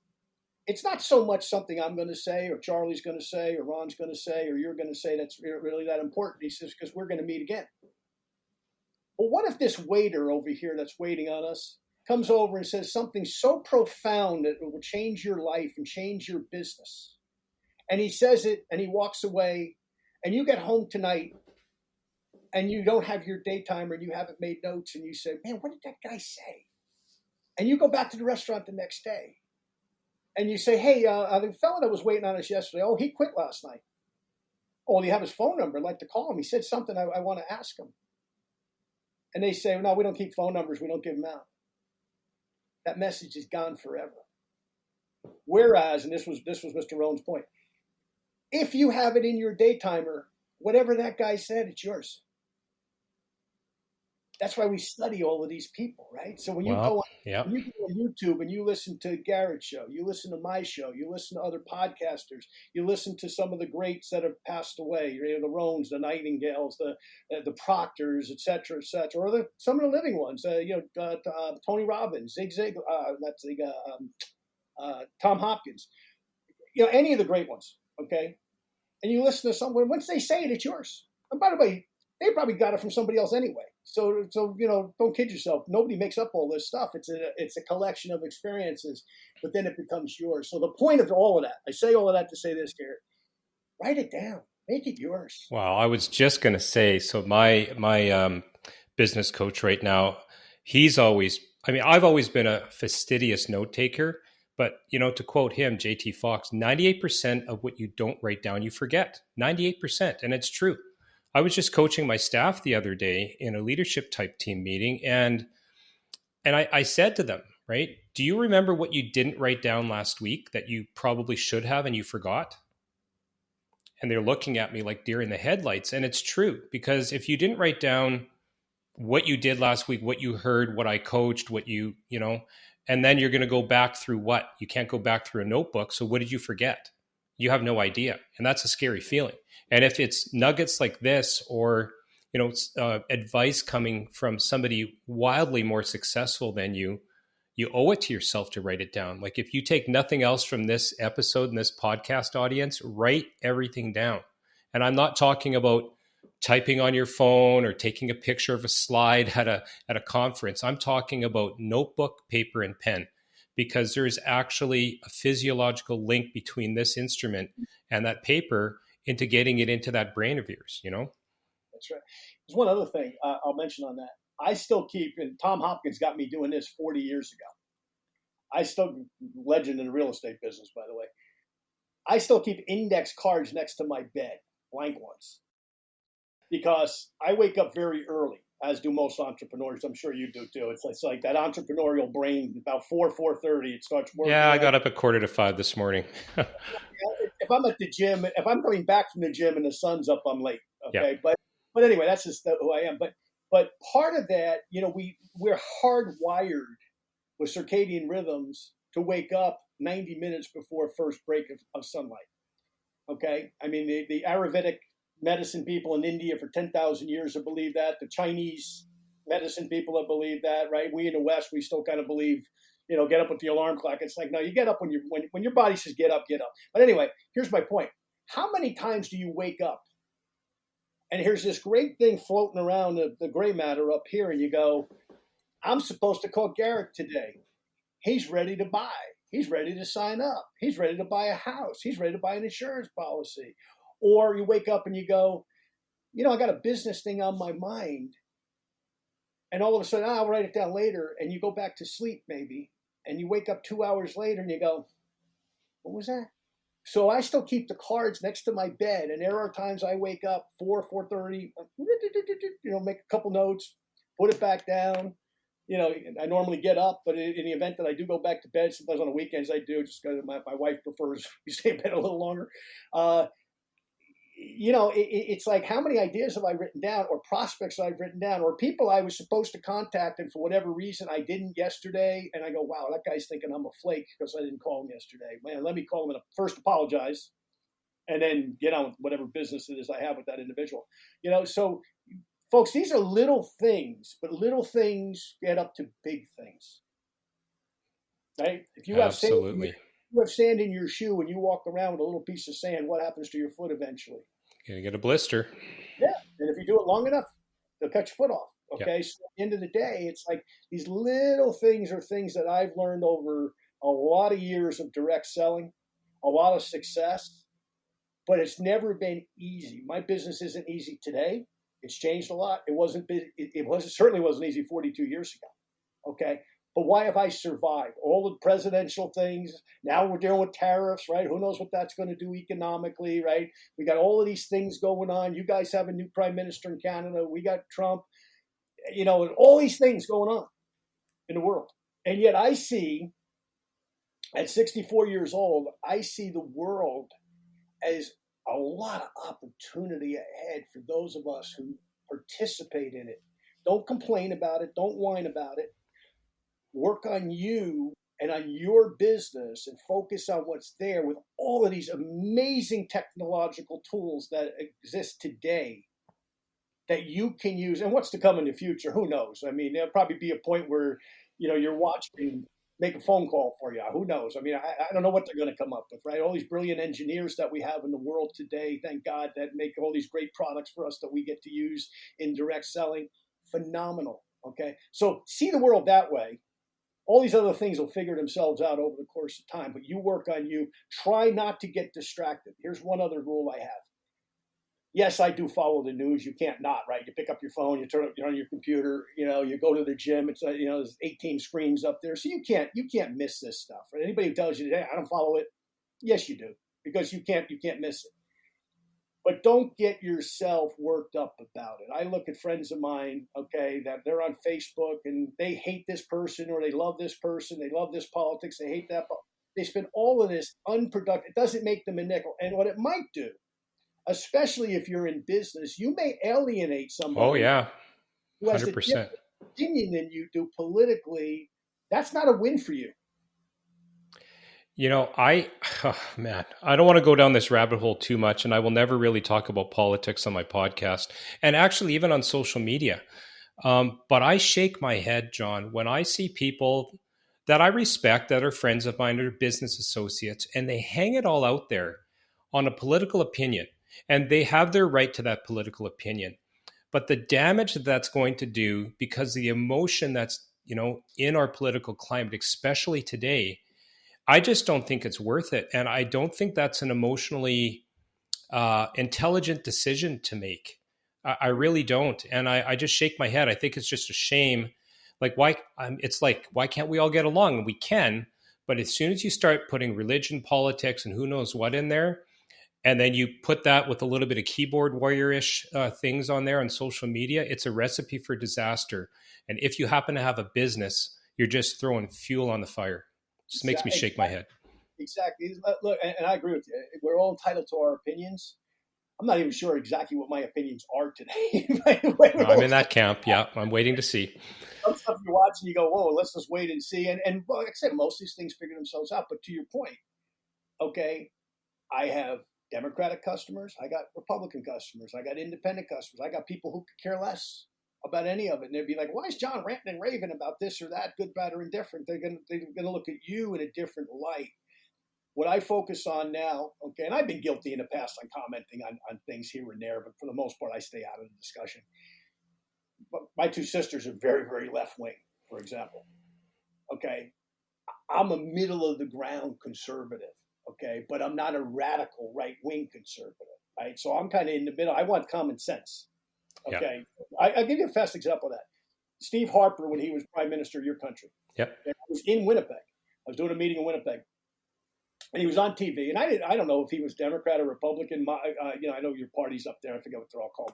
B: it's not so much something I'm going to say or Charlie's going to say or Ron's going to say or you're going to say that's really that important. He says, because we're going to meet again. But what if this waiter over here that's waiting on us comes over and says something so profound that it will change your life and change your business? And he says it and he walks away, and you get home tonight and you don't have your day timer and you haven't made notes, and you say, man, what did that guy say? And you go back to the restaurant the next day. And you say, hey, the fellow that was waiting on us yesterday, oh, he quit last night. Oh, well, you have his phone number. I'd like to call him. He said something I want to ask him. And they say, no, we don't keep phone numbers. We don't give them out. That message is gone forever. Whereas, and this was Mr. Roan's point, if you have it in your day timer, whatever that guy said, it's yours. That's why we study all of these people, right? So when you go on YouTube and you listen to Garrett's show, you listen to my show, you listen to other podcasters, you listen to some of the greats that have passed away, the Roans, the Nightingales, the Proctors, et cetera, or some of the living ones, Tony Robbins, Tom Hopkins, any of the great ones, okay? And you listen to someone, once they say it, it's yours. And by the way, they probably got it from somebody else anyway. So don't kid yourself. Nobody makes up all this stuff. It's a collection of experiences, but then it becomes yours. So the point of all of that, I say all of that to say this, Garrett, write it down, make it yours.
A: Wow, I was just going to say, so my business coach right now, I've always been a fastidious note taker, but to quote him, JT Fox, 98% of what you don't write down, you forget. 98%, and it's true. I was just coaching my staff the other day in a leadership type team meeting, and I said to them, right, do you remember what you didn't write down last week that you probably should have and you forgot? And they're looking at me like deer in the headlights. And it's true, because if you didn't write down what you did last week, what you heard, what I coached, what and then you're going to go back through what? You can't go back through a notebook. So what did you forget? You have no idea. And that's a scary feeling. And if it's nuggets like this, or, advice coming from somebody wildly more successful than you, you owe it to yourself to write it down. Like if you take nothing else from this episode and this podcast audience, write everything down. And I'm not talking about typing on your phone or taking a picture of a slide at a conference. I'm talking about notebook, paper, and pen. Because there is actually a physiological link between this instrument and that paper into getting it into that brain of yours,
B: That's right. There's one other thing I'll mention on that. I still keep, and Tom Hopkins got me doing this 40 years ago. Legend in the real estate business, by the way. I still keep index cards next to my bed, blank ones, because I wake up very early, as do most entrepreneurs. I'm sure you do too. It's like that entrepreneurial brain, about 4:30, it starts working.
A: Yeah, I got up at 4:45 this morning.
B: If I'm at the gym, if I'm coming back from the gym and the sun's up, I'm late. Okay.
A: Yeah.
B: But anyway, that's just who I am. But part of that, we're hardwired with circadian rhythms to wake up 90 minutes before first break of sunlight. Okay. I mean, the Ayurvedic medicine people in India for 10,000 years have believed that. The Chinese medicine people have believed that, right? We in the West, we still kind of believe, get up with the alarm clock. It's like, no, you get up when your body says get up, get up. But anyway, here's my point. How many times do you wake up and here's this great thing floating around the gray matter up here, and you go, I'm supposed to call Garrett today. He's ready to buy. He's ready to sign up. He's ready to buy a house. He's ready to buy an insurance policy. Or you wake up and you go, I got a business thing on my mind. And all of a sudden, I'll write it down later. And you go back to sleep maybe. And you wake up 2 hours later and you go, what was that? So I still keep the cards next to my bed. And there are times I wake up 4:30, make a couple notes, put it back down. I normally get up, but in the event that I do go back to bed, sometimes on the weekends I do, just because my wife prefers you stay in bed a little longer. It's like, how many ideas have I written down, or prospects I've written down, or people I was supposed to contact, and for whatever reason I didn't yesterday, and I go, wow, that guy's thinking I'm a flake because I didn't call him yesterday. Man, let me call him and first apologize, and then get on with whatever business it is I have with that individual. So folks, these are little things, but little things get up to big things, right? If you have
A: Absolutely.
B: you have sand in your shoe and you walk around with a little piece of sand, what happens to your foot eventually?
A: You're going to get a blister.
B: Yeah. And if you do it long enough, they'll cut your foot off. Okay.
A: Yep.
B: So at the end of the day, it's like these little things are things that I've learned over a lot of years of direct selling, a lot of success, but it's never been easy. My business isn't easy today. It's changed a lot. It certainly wasn't easy 42 years ago. Okay. But why have I survived? All the presidential things. Now we're dealing with tariffs, right? Who knows what that's going to do economically, right? We got all of these things going on. You guys have a new prime minister in Canada. We got Trump, and all these things going on in the world. And yet I see, at 64 years old, I see the world as a lot of opportunity ahead for those of us who participate in it. Don't complain about it. Don't whine about it. Work on you and on your business and focus on what's there with all of these amazing technological tools that exist today that you can use. And what's to come in the future, who knows? I mean, there'll probably be a point where, your watch can make a phone call for you. Who knows? I mean, I don't know what they're going to come up with, right? All these brilliant engineers that we have in the world today, thank God, that make all these great products for us that we get to use in direct selling. Phenomenal. Okay. So see the world that way. All these other things will figure themselves out over the course of time, but you work on you. Try not to get distracted. Here's one other rule I have. Yes, I do follow the news. You can't not, right? You pick up your phone, you turn on your computer, you go to the gym. It's there's 18 screens up there, so you can't miss this stuff. Right? Anybody who tells you, hey, I don't follow it, yes, you do, because you can't miss it. But don't get yourself worked up about it. I look at friends of mine, okay, that they're on Facebook and they hate this person or they love this person, they love this politics, they hate that. They spend all of this unproductive. It doesn't make them a nickel. And what it might do, especially if you're in business, you may alienate somebody.
A: Oh, yeah. 100%.
B: Who has a different opinion than you do politically. That's not a win for you.
A: I don't want to go down this rabbit hole too much, and I will never really talk about politics on my podcast, and actually even on social media. But I shake my head, John, when I see people that I respect, that are friends of mine, or business associates, and they hang it all out there on a political opinion, and they have their right to that political opinion. But the damage that that's going to do, because the emotion that's, in our political climate, especially today, I just don't think it's worth it. And I don't think that's an emotionally intelligent decision to make. I really don't. And I just shake my head. I think it's just a shame. Like, why can't we all get along? And we can. But as soon as you start putting religion, politics, and who knows what in there, and then you put that with a little bit of keyboard warrior-ish things on there on social media, it's a recipe for disaster. And if you happen to have a business, you're just throwing fuel on the fire. Just makes me shake my head.
B: Exactly. Look, and I agree with you. We're all entitled to our opinions. I'm not even sure exactly what my opinions are today.
A: No, I'm in that camp. Yeah, I'm waiting to see.
B: Some stuff you watch and you go, whoa, let's just wait and see. And like I said, most of these things figure themselves out. But to your point, okay, I have Democratic customers. I got Republican customers. I got independent customers. I got people who could care less about any of it. And they'd be like, why is John ranting and raving about this or that, good, bad, or indifferent? They're gonna look at you in a different light. What I focus on now, okay, and I've been guilty in the past on commenting on things here and there, but for the most part, I stay out of the discussion. But my two sisters are very, very left wing, for example. Okay. I'm a middle of the ground conservative, okay, but I'm not a radical right wing conservative, right? So I'm kind of in the middle. I want common sense,
A: Yeah.
B: okay. I'll give you a fast example of that. Steve Harper, when he was prime minister of your country,
A: Yep.
B: I was in Winnipeg. I was doing a meeting in Winnipeg, and he was on TV. And I don't know if he was Democrat or Republican. I know your party's up there. I forget what they're all called,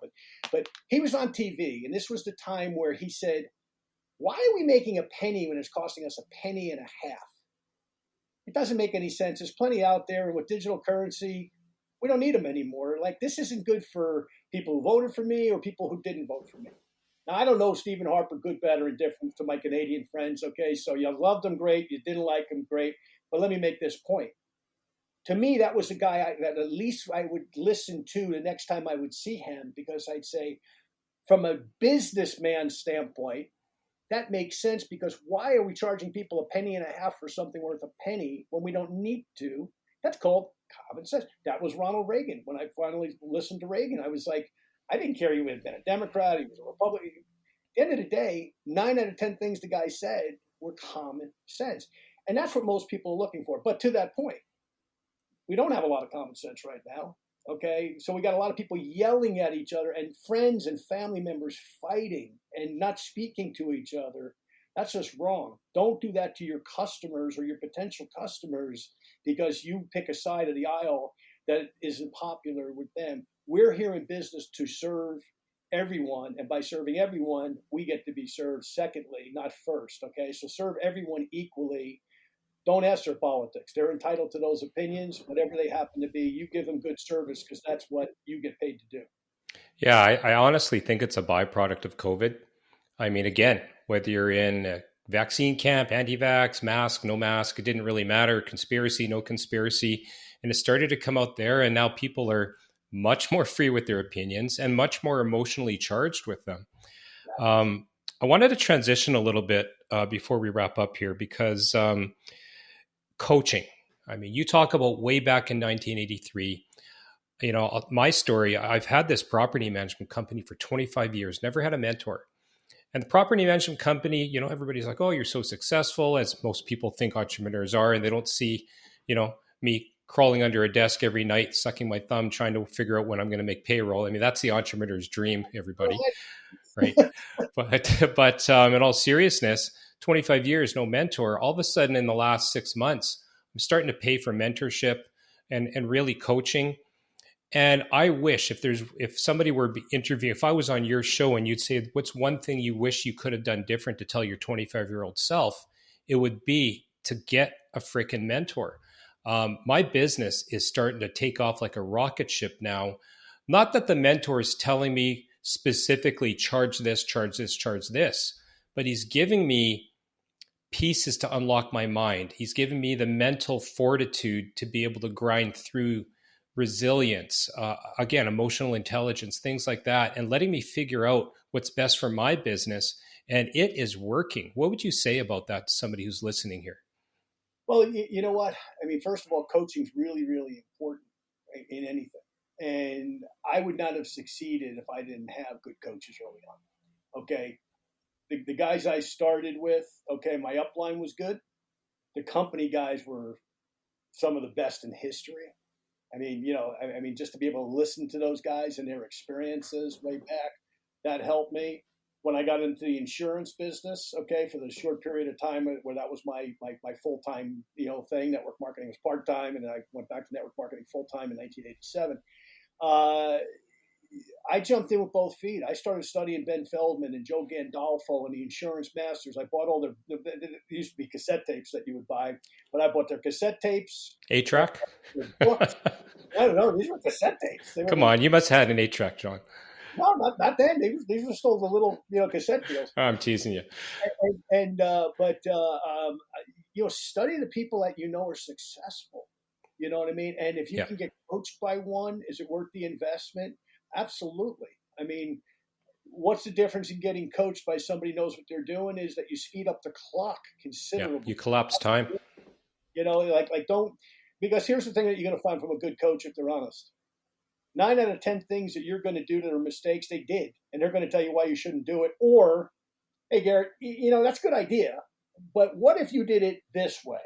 B: but he was on TV, and this was the time where he said, "Why are we making a penny when it's costing us a penny and a half? It doesn't make any sense. There's plenty out there, and with digital currency, we don't need them anymore. Like, this isn't good for people who voted for me or people who didn't vote for me." Now, I don't know Stephen Harper, good, bad, or indifferent to my Canadian friends, okay? So you loved him, great. You didn't like him, great. But let me make this point. To me, that was the guy that at least I would listen to the next time I would see him, because I'd say, from a businessman standpoint, that makes sense, because why are we charging people a penny and a half for something worth a penny when we don't need to? That's called common sense. That was Ronald Reagan. When I finally listened to Reagan, I was like, I didn't care he had been a Democrat, he was a Republican. At the end of the day, 9 out of 10 things the guy said were common sense. And that's what most people are looking for. But to that point, we don't have a lot of common sense right now. Okay, so we got a lot of people yelling at each other, and friends and family members fighting and not speaking to each other. That's just wrong. Don't do that to your customers or your potential customers because you pick a side of the aisle that isn't popular with them. We're here in business to serve everyone, and by serving everyone, we get to be served secondly, not first. Okay, so serve everyone equally. Don't ask their politics. They're entitled to those opinions, whatever they happen to be. You give them good service because that's what you get paid to do.
A: Yeah, I honestly think it's a byproduct of COVID. I mean, again, whether you're in a vaccine camp, anti-vax, mask, no mask, it didn't really matter. Conspiracy, no conspiracy. And it started to come out there. And now people are much more free with their opinions and much more emotionally charged with them. I wanted to transition a little bit before we wrap up here, because coaching. I mean, you talk about way back in 1983. You know, my story, I've had this property management company for 25 years, never had a mentor. And the property management company, you know, everybody's like, oh, you're so successful, as most people think entrepreneurs are. And they don't see, you know, me crawling under a desk every night, sucking my thumb, trying to figure out when I'm going to make payroll. I mean, that's the entrepreneur's dream, everybody. Right. But in all seriousness, 25 years, no mentor. All of a sudden in the last 6 months, I'm starting to pay for mentorship and really coaching. And I wish if somebody were interviewing, if I was on your show and you'd say, what's one thing you wish you could have done different to tell your 25-year-old self, it would be to get a freaking mentor. My business is starting to take off like a rocket ship now. Not that the mentor is telling me specifically charge this, charge this, charge this, but he's giving me pieces to unlock my mind. He's giving me the mental fortitude to be able to grind through resilience, again, emotional intelligence, things like that, and letting me figure out what's best for my business. And it is working. What would you say about that to somebody who's listening here?
B: Well, you know what? I mean, first of all, coaching is really, really important in anything. And I would not have succeeded if I didn't have good coaches early on. Okay. The guys I started with, okay, my upline was good. The company guys were some of the best in history. I mean, just to be able to listen to those guys and their experiences way back, that helped me. When I got into the insurance business, okay, for the short period of time where that was my full-time, thing, network marketing was part-time, and then I went back to network marketing full-time in 1987. I jumped in with both feet. I started studying Ben Feldman and Joe Gandolfo and the Insurance Masters. I bought all there used to be cassette tapes that you would buy, but I bought their cassette tapes.
A: 8-track?
B: Books. I don't know. These were cassette tapes.
A: Come on, you must have had an 8-track, John.
B: No, not then. These were still the little, cassette deals.
A: I'm teasing you.
B: Study the people that are successful. You know what I mean? And if you can get coached by one, is it worth the investment? Absolutely. I mean, what's the difference in getting coached by somebody who knows what they're doing is that you speed up the clock considerably.
A: Yeah, you collapse time.
B: Don't, because here's the thing that you're going to find from a good coach if they're honest. 9 out of 10 things that you're going to do that are mistakes, they did. And they're going to tell you why you shouldn't do it. Or, hey, Garrett, that's a good idea, But what if you did it this way?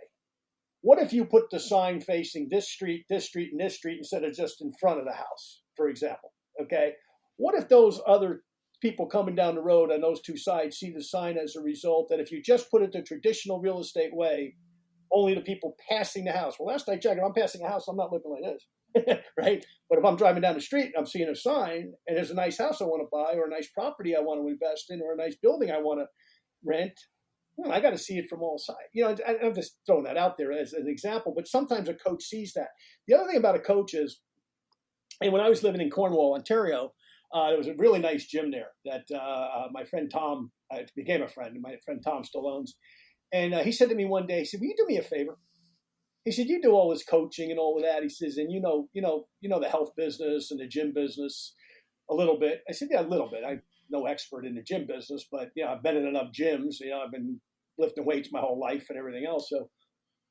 B: What if you put the sign facing this street, and this street instead of just in front of the house, for example? Okay. What if those other people coming down the road on those two sides see the sign as a result that if you just put it the traditional real estate way, only the people passing the house. Well, last I checked, if I'm passing a house, I'm not looking like this, right? But if I'm driving down the street and I'm seeing a sign and there's a nice house I want to buy or a nice property I want to invest in or a nice building I want to rent, well, I got to see it from all sides. I'm just throwing that out there as an example, but sometimes a coach sees that. The other thing about a coach is, and when I was living in Cornwall, Ontario, there was a really nice gym there that my friend Tom became a friend, and my friend Tom still owns. And he said to me one day, he said, "Will you do me a favor?" He said, "You do all this coaching and all of that." He says, "And you know the health business and the gym business a little bit." I said, "Yeah, a little bit. I'm no expert in the gym business, but I've been in enough gyms. I've been lifting weights my whole life and everything else." So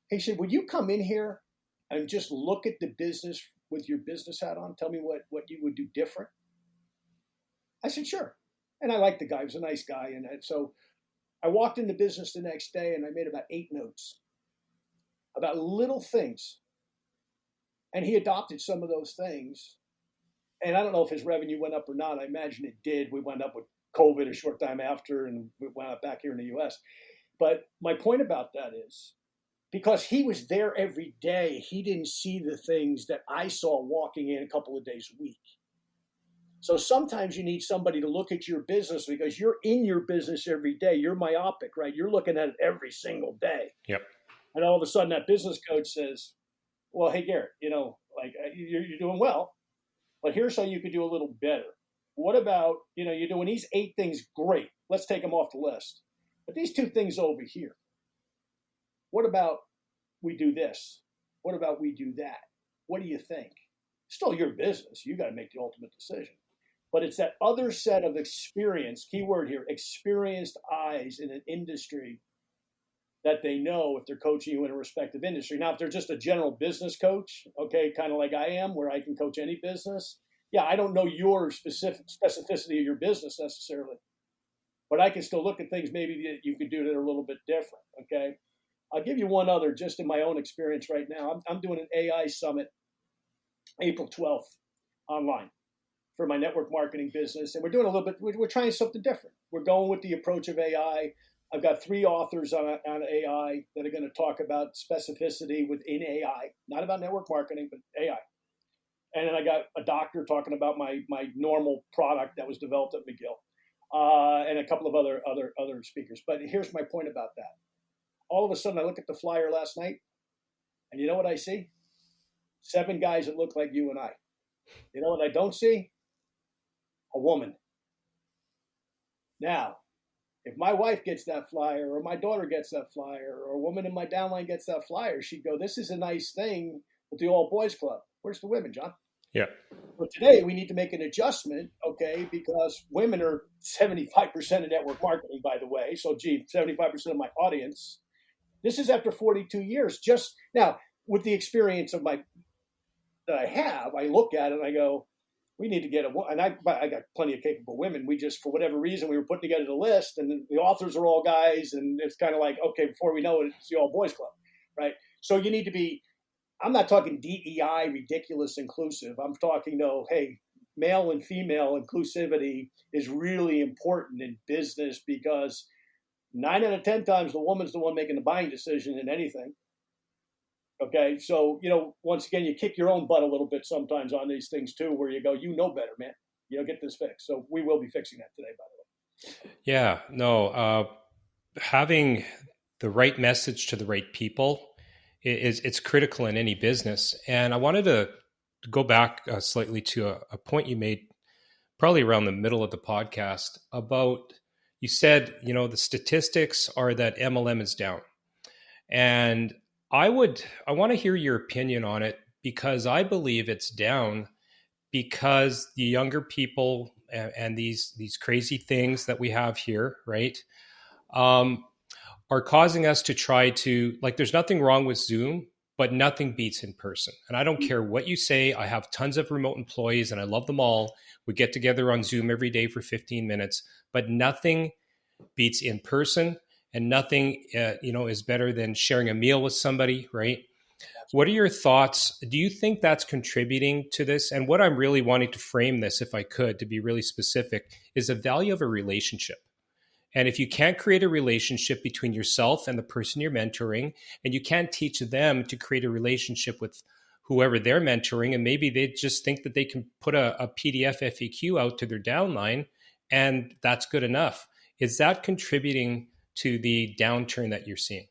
B: he said, "Would you come in here and just look at the business with your business hat on? Tell me what you would do different." I said, "Sure." And I liked the guy. He was a nice guy. And so I walked into business the next day and I made about 8 notes about little things. And he adopted some of those things. And I don't know if his revenue went up or not. I imagine it did. We went up with COVID a short time after, and we went up back here in the US. But my point about that is because he was there every day, he didn't see the things that I saw walking in a couple of days a week. So sometimes you need somebody to look at your business because you're in your business every day. You're myopic, right? You're looking at it every single day.
A: Yep.
B: And all of a sudden that business coach says, "Well, hey, Garret, you're doing well, but here's how you could do a little better. What about, you're doing these 8 things great. Let's take them off the list. But these 2 things over here, what about we do this? What about we do that? What do you think?" Still your business. You got to make the ultimate decision. But it's that other set of experience, keyword here, experienced eyes in an industry that they know if they're coaching you in a respective industry. Now, if they're just a general business coach, okay, kind of like I am, where I can coach any business, yeah, I don't know your specificity of your business necessarily, but I can still look at things maybe that you could do that are a little bit different, okay? I'll give you one other just in my own experience right now. I'm doing an AI summit April 12th online for my network marketing business. And we're doing a little bit, we're trying something different. We're going with the approach of AI. I've got 3 authors on AI that are going to talk about specificity within AI, not about network marketing, but AI. And then I got a doctor talking about my normal product that was developed at McGill, and a couple of other speakers. But here's my point about that. All of a sudden, I look at the flyer last night, and you know what I see? 7 guys that look like you and I. You know what I don't see? A woman. Now, if my wife gets that flyer or my daughter gets that flyer or a woman in my downline gets that flyer, she'd go, "This is a nice thing with the all boys club. Where's the women, John?"
A: Yeah.
B: But today we need to make an adjustment, okay, because women are 75% of network marketing, by the way. So, 75% of my audience. This is after 42 years. Just now, with the experience of that I have, I look at it and I go, we need to get and I got plenty of capable women. We just, for whatever reason, we were putting together the list and the authors are all guys. And it's kind of like, okay, before we know it, it's the all boys club, right? So you need to be, I'm not talking DEI, ridiculous inclusive. I'm talking though, hey, male and female inclusivity is really important in business because 9 out of 10 times the woman's the one making the buying decision in anything. Okay, so, once again, you kick your own butt a little bit sometimes on these things too, where you go, better, man. Get this fixed. So we will be fixing that today, by the way.
A: Yeah, no, having the right message to the right people it's critical in any business. And I wanted to go back slightly to a point you made probably around the middle of the podcast about, you said, the statistics are that MLM is down. And I want to hear your opinion on it because I believe it's down because the younger people and these crazy things that we have here, right, are causing us to try to, there's nothing wrong with Zoom, but nothing beats in person. And I don't care what you say. I have tons of remote employees and I love them all. We get together on Zoom every day for 15 minutes, but nothing beats in person. and nothing, is better than sharing a meal with somebody, right? What are your thoughts? Do you think that's contributing to this? And what I'm really wanting to frame this, if I could, to be really specific, is the value of a relationship. And if you can't create a relationship between yourself and the person you're mentoring, and you can't teach them to create a relationship with whoever they're mentoring, and maybe they just think that they can put a PDF FAQ out to their downline, and that's good enough. Is that contributing to the downturn that you're seeing?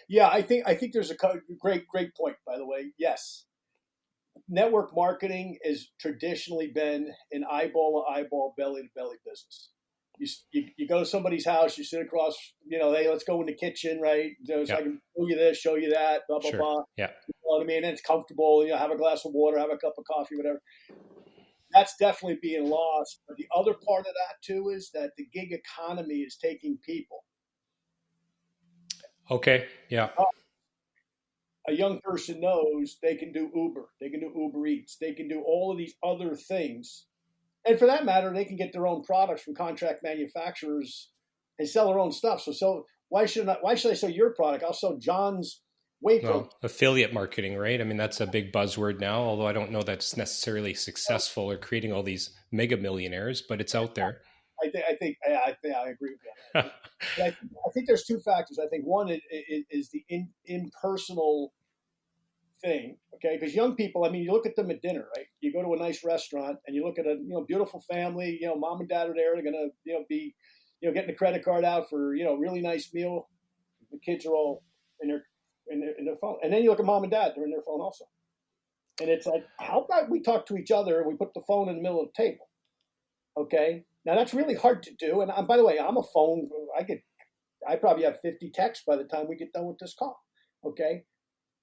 B: Yeah, I think there's a great point, by the way. Yes, network marketing has traditionally been an eyeball to eyeball, belly to belly business. You go to somebody's house, you sit across, hey, let's go in the kitchen, right? So
A: Yeah.
B: I can show you this, show you that, blah, blah,
A: Sure.
B: blah.
A: Yeah.
B: You know what I mean? And it's comfortable, have a glass of water, have a cup of coffee, whatever. That's definitely being lost. But the other part of that, too, is that the gig economy is taking people.
A: Okay. Yeah.
B: A young person knows they can do Uber, they can do Uber Eats, they can do all of these other things. And for that matter, they can get their own products from contract manufacturers and sell their own stuff. So why should I sell your product? I'll sell John's whey protein.
A: Well, affiliate marketing, right? I mean, that's a big buzzword now, although I don't know that's necessarily successful or creating all these mega millionaires, but it's out there.
B: I think I agree with that. I think there's two factors. I think one is the impersonal thing, okay? Because young people, I mean, you look at them at dinner, right? You go to a nice restaurant and you look at a beautiful family. Mom and dad are there. They're gonna be getting the credit card out for really nice meal. The kids are all in their phone, and then you look at mom and dad; they're in their phone also. And it's like, how about we talk to each other and we put the phone in the middle of the table? Okay. Now that's really hard to do. And by the way, I'm a phone. I probably have 50 texts by the time we get done with this call. Okay.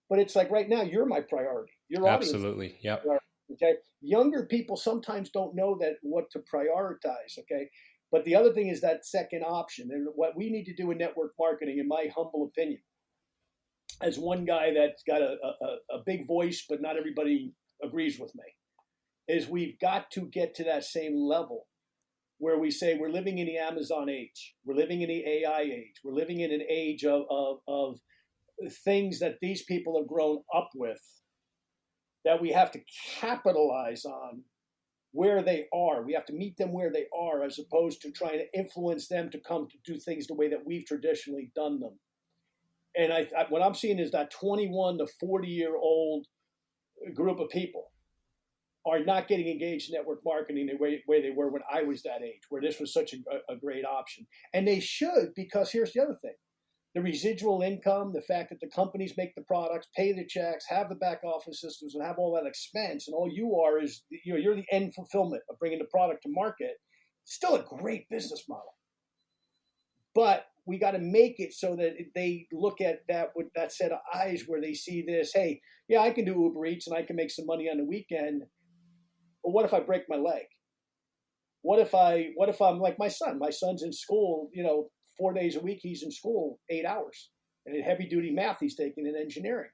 B: But it's like right now, you're my priority. Your audience.
A: Absolutely. Yep.
B: Okay. Younger people sometimes don't know that what to prioritize. Okay. But the other thing is that second option. And what we need to do in network marketing, in my humble opinion, as one guy that's got a big voice, but not everybody agrees with me, is we've got to get to that same level where we say we're living in the Amazon age. We're living in the AI age. We're living in an age of things that these people have grown up with that we have to capitalize on where they are. We have to meet them where they are as opposed to trying to influence them to come to do things the way that we've traditionally done them. And what I'm seeing is that 21 to 40-year-old group of people are not getting engaged in network marketing the way they were when I was that age, where this was such a great option. And they should, because here's the other thing. The residual income, the fact that the companies make the products, pay the checks, have the back office systems, and have all that expense, and all you are is you're the end fulfillment of bringing the product to market. Still a great business model, but we got to make it so that they look at that with that set of eyes where they see this. Hey, yeah, I can do Uber Eats and I can make some money on the weekend. But what if I break my leg? What if I'm like my son? My son's in school, 4 days a week. He's in school 8 hours, and in heavy duty math he's taking in engineering.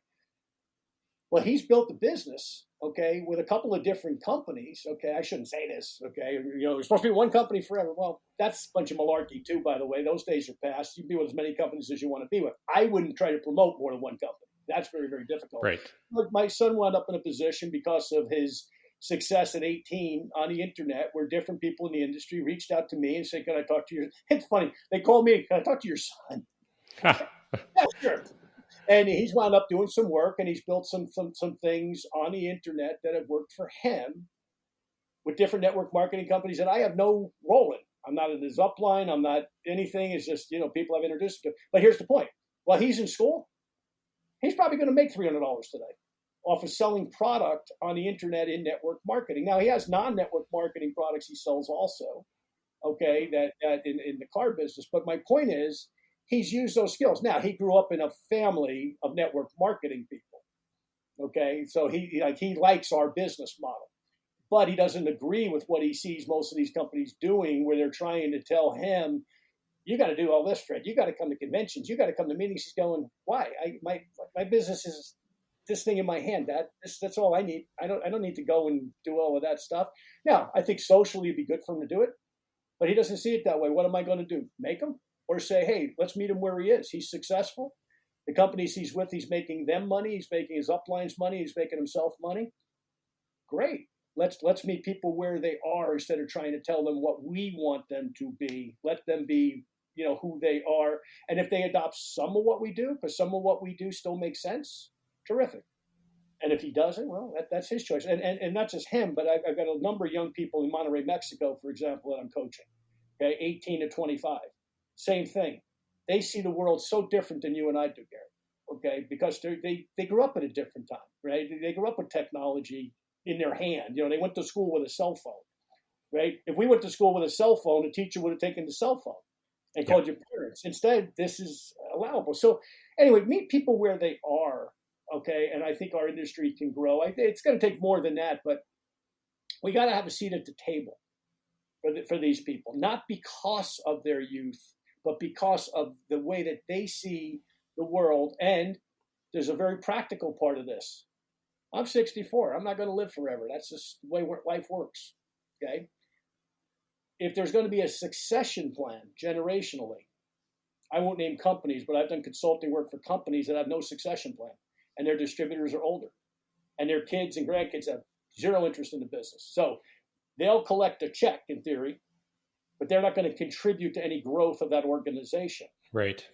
B: Well, he's built a business, okay, with a couple of different companies. Okay, I shouldn't say this. Okay, there's supposed to be one company forever. Well, that's a bunch of malarkey too, by the way. Those days are past. You can be with as many companies as you want to be with. I wouldn't try to promote more than one company. That's very, very difficult.
A: Right.
B: Look, my son wound up in a position because of his success at 18 on the internet where different people in the industry reached out to me and said, can I talk to your, it's funny, they called me, can I talk to your son? Yeah, sure. And he's wound up doing some work and he's built some things on the internet that have worked for him with different network marketing companies that I have no role in. I'm not in his upline. I'm not anything. It's just, people I've introduced to. But here's the point. While he's in school, he's probably going to make $300 today off of selling product on the internet in network marketing. Now, he has non-network marketing products he sells also, okay, that in the car business. But my point is, he's used those skills. Now, he grew up in a family of network marketing people, okay? So he likes our business model. But he doesn't agree with what he sees most of these companies doing where they're trying to tell him, you got to do all this, Fred. You got to come to conventions. You got to come to meetings. He's going, why? My business is this thing in my hand, Dad. That's all I need. I don't need to go and do all of that stuff. Now, I think socially it'd be good for him to do it, but he doesn't see it that way. What am I going to do? Make him? or say, hey, let's meet him where he is. He's successful. The companies he's with, he's making them money. He's making his uplines money. He's making himself money. Great. Let's meet people where they are instead of trying to tell them what we want them to be. Let them be, who they are. And if they adopt some of what we do, because some of what we do still makes sense, terrific. And if he doesn't, well, that's his choice. And not just him, but I've got a number of young people in Monterrey, Mexico, for example, that I'm coaching. Okay, 18 to 25. Same thing. They see the world so different than you and I do, Garrett. Okay, because they grew up at a different time, right? They grew up with technology in their hand. They went to school with a cell phone, right? If we went to school with a cell phone, the teacher would have taken the cell phone and called your parents. Instead, this is allowable. So anyway, meet people where they are, okay? And I think our industry can grow. It's going to take more than that, but we got to have a seat at the table for these people, not because of their youth, but because of the way that they see the world. And there's a very practical part of this. I'm 64. I'm not going to live forever. That's just the way life works, okay? If there's going to be a succession plan generationally, I won't name companies, but I've done consulting work for companies that have no succession plan, and their distributors are older, and their kids and grandkids have zero interest in the business. So they'll collect a check in theory, but they're not going to contribute to any growth of that organization.
A: Right.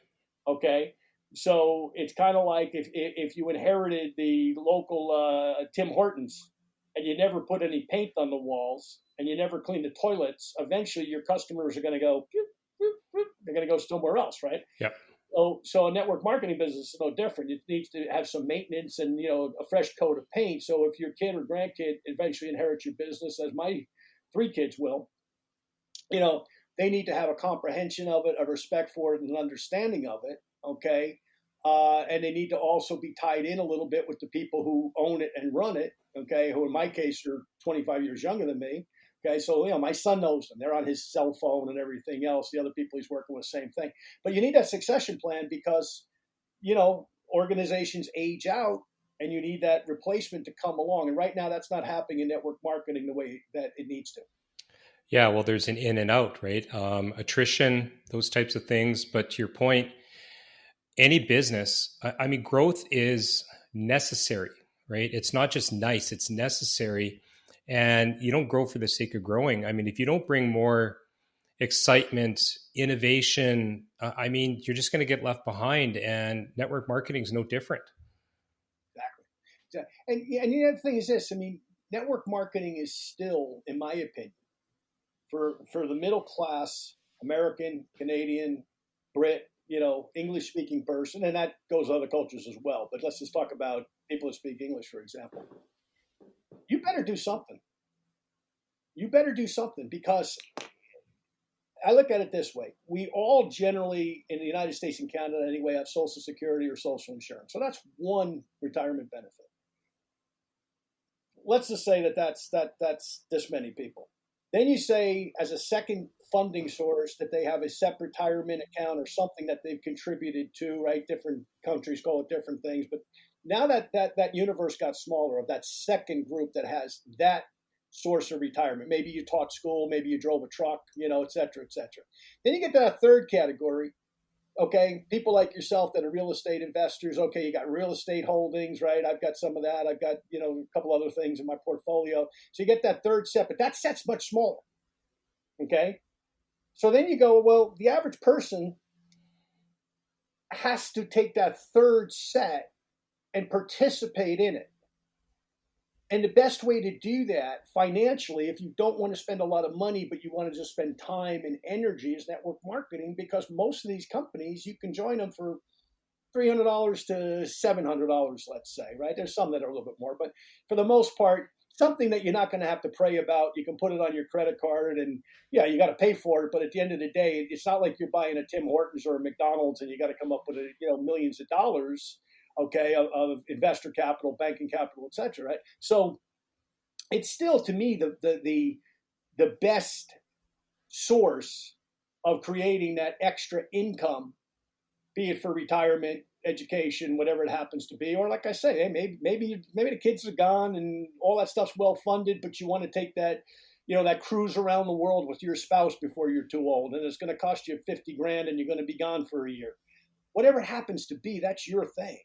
B: Okay. So it's kind of like if you inherited the local Tim Hortons and you never put any paint on the walls and you never cleaned the toilets, eventually your customers are going to go, they're going to go somewhere else, right?
A: Yep.
B: So a network marketing business is no different. It needs to have some maintenance and, a fresh coat of paint. So if your kid or grandkid eventually inherits your business, as my 3 kids will, they need to have a comprehension of it, a respect for it, and an understanding of it. Okay. And they need to also be tied in a little bit with the people who own it and run it. Okay. Who in my case are 25 years younger than me. Okay. So, my son knows them. They're on his cell phone and everything else. The other people he's working with, same thing. But you need that succession plan because, organizations age out and you need that replacement to come along. And right now that's not happening in network marketing the way that it needs to.
A: Yeah. Well, there's an in and out, right? Attrition, those types of things. But to your point, any business, growth is necessary, right? It's not just nice, it's necessary. And you don't grow for the sake of growing. If you don't bring more excitement, innovation, you're just going to get left behind. And network marketing is no different.
B: Exactly. And the other thing is this, network marketing is still, in my opinion, for the middle class, American, Canadian, Brit, English-speaking person, and that goes to other cultures as well. But let's just talk about people that speak English, for example. You better do something. You better do something because I look at it this way. We all generally, in the United States and Canada anyway, have Social Security or social insurance. So that's one retirement benefit. Let's just say that's this many people. Then you say, as a second funding source, that they have a separate retirement account or something that they've contributed to, right? Different countries call it different things. But now that universe got smaller of that second group that has that source of retirement. Maybe you taught school, maybe you drove a truck, et cetera, et cetera. Then you get to that third category. Okay, people like yourself that are real estate investors. Okay, you got real estate holdings, right? I've got some of that. I've got, a couple other things in my portfolio. So you get that third set, but that set's much smaller. Okay, so then you go, well, the average person has to take that third set and participate in it. And the best way to do that financially, if you don't want to spend a lot of money, but you want to just spend time and energy, is network marketing, because most of these companies, you can join them for $300 to $700, let's say, right? There's some that are a little bit more, but for the most part, something that you're not going to have to pray about. You can put it on your credit card and yeah, you got to pay for it. But at the end of the day, it's not like you're buying a Tim Hortons or a McDonald's and you got to come up with, millions of dollars. Okay, of investor capital, banking capital, et cetera, right? So it's still, to me, the best source of creating that extra income, be it for retirement, education, whatever it happens to be, or like I say, hey, maybe the kids are gone and all that stuff's well funded, but you want to take that, that cruise around the world with your spouse before you're too old, and it's going to cost you 50 grand and you're going to be gone for a year. Whatever it happens to be, that's your thing.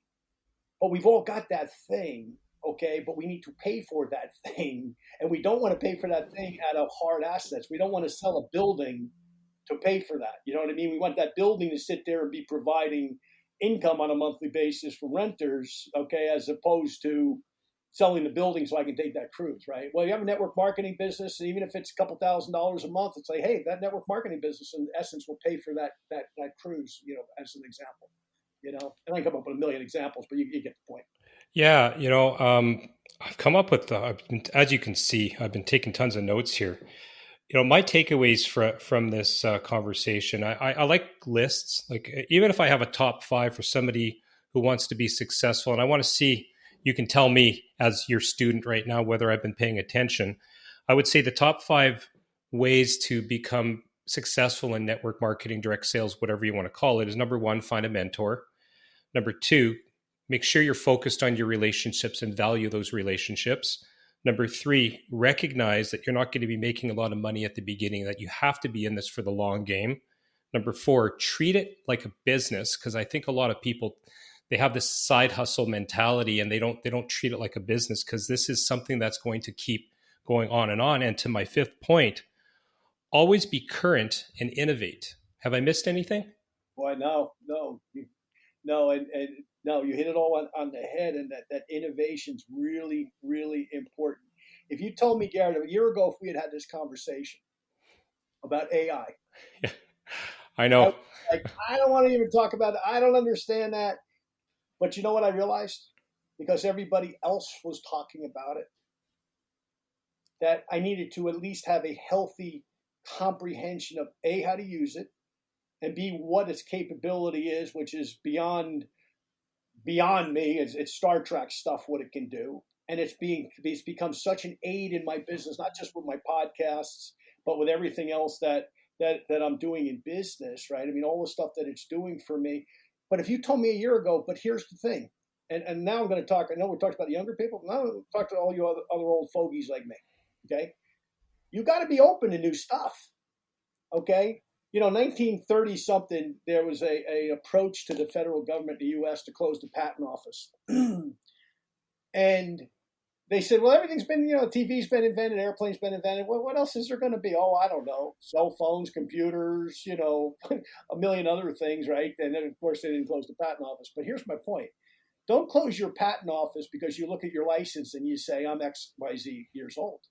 B: But we've all got that thing, okay? But we need to pay for that thing, and we don't want to pay for that thing out of hard assets. We don't want to sell a building to pay for that. You know what I mean? We want that building to sit there and be providing income on a monthly basis for renters, okay, as opposed to selling the building so I can take that cruise, right? Well, you have a network marketing business, and even if it's a couple $1,000s a month, it's like, hey, that network marketing business in essence will pay for that cruise, as an example. And I come up with a million examples, but you get the point.
A: Yeah, I've come up with, as you can see, I've been taking tons of notes here. My takeaways from this conversation, I like lists. Like, even if I have a top 5 for somebody who wants to be successful, and I want to see, you can tell me as your student right now whether I've been paying attention. I would say the top 5 ways to become successful in network marketing, direct sales, whatever you want to call it, is number 1, find a mentor. Number 2, make sure you're focused on your relationships and value those relationships. Number 3, recognize that you're not going to be making a lot of money at the beginning, that you have to be in this for the long game. Number 4, treat it like a business, because I think a lot of people, they have this side hustle mentality and they don't treat it like a business, because this is something that's going to keep going on and on. And to my 5th point, always be current and innovate. Have I missed anything?
B: Boy, no, and no, you hit it all on the head, and that innovation's really, really important. If you told me, Garret, a year ago, if we had this conversation about AI,
A: Yeah, I know.
B: I don't want to even talk about it. I don't understand that. But you know what I realized? Because everybody else was talking about it, that I needed to at least have a healthy comprehension of A, how to use it, and B, what its capability is, which is beyond me. It's Star Trek stuff, what it can do. And it's become such an aid in my business, not just with my podcasts, but with everything else that I'm doing in business, right? I mean, all the stuff that it's doing for me. But if you told me a year ago, but here's the thing, and now I'm going to talk, I know we talked about the younger people, but now I'm going to talk to all you other old fogies like me, okay? You got to be open to new stuff, okay? 1930 something, there was a approach to the federal government, the U.S., to close the patent office. And they said, well, everything's been, TV's been invented, airplanes been invented. Well, what else is there going to be? Oh, I don't know. Cell phones, computers, a million other things, right? And then, of course, they didn't close the patent office. But here's my point. Don't close your patent office because you look at your license and you say, I'm X, Y, Z years old.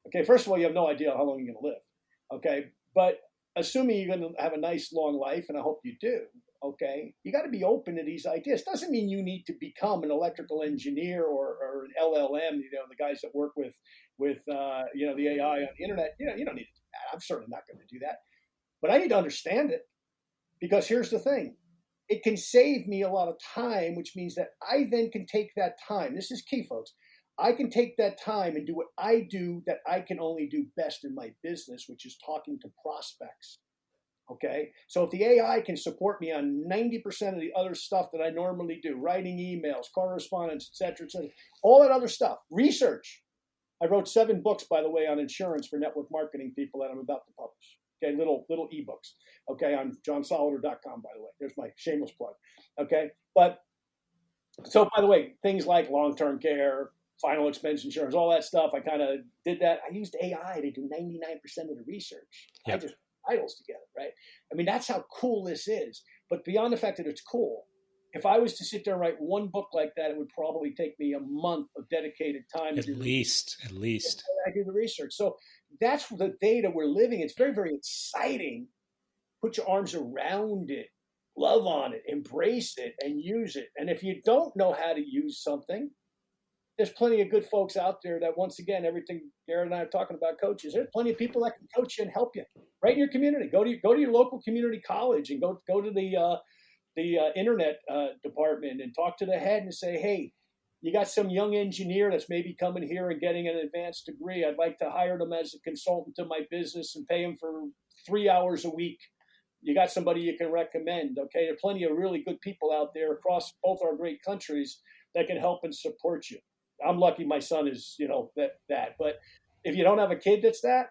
B: Okay, first of all, you have no idea how long you're going to live. Okay, but assuming you're going to have a nice long life, and I hope you do, okay, you got to be open to these ideas. Doesn't mean you need to become an electrical engineer or an LLM, the guys that work with the AI on the internet. You don't need to do that. I'm certainly not going to do that. But I need to understand it, because here's the thing. It can save me a lot of time, which means that I then can take that time. This is key, folks. I can take that time and do what I do that I can only do best in my business, which is talking to prospects. Okay. So if the AI can support me on 90% of the other stuff that I normally do, writing emails, correspondence, et cetera, all that other stuff, research. I wrote 7 books, by the way, on insurance for network marketing people that I'm about to publish. Okay. Little ebooks. Okay. On johnsolleder.com, by the way. There's my shameless plug. Okay. But so, by the way, things like long-term care, final expense insurance, all that stuff, I kind of did that. I used AI to do 99% of the research. Yep. I just titles together, right? I mean, that's how cool this is. But beyond the fact that it's cool, if I was to sit there and write one book like that, it would probably take me a month of dedicated time.
A: At least.
B: I do the research. So that's the data we're living. It's very, very exciting. Put your arms around it, love on it, embrace it, and use it. And if you don't know how to use something, there's plenty of good folks out there that, once again, everything Garret and I are talking about, coaches. There's plenty of people that can coach you and help you right in your community. Go to your local community college and go to the internet department and talk to the head and say, hey, you got some young engineer that's maybe coming here and getting an advanced degree. I'd like to hire them as a consultant to my business and pay them for 3 hours a week. You got somebody you can recommend. Okay, there are plenty of really good people out there across both our great countries that can help and support you. I'm lucky my son is, that. But If you don't have a kid that's that,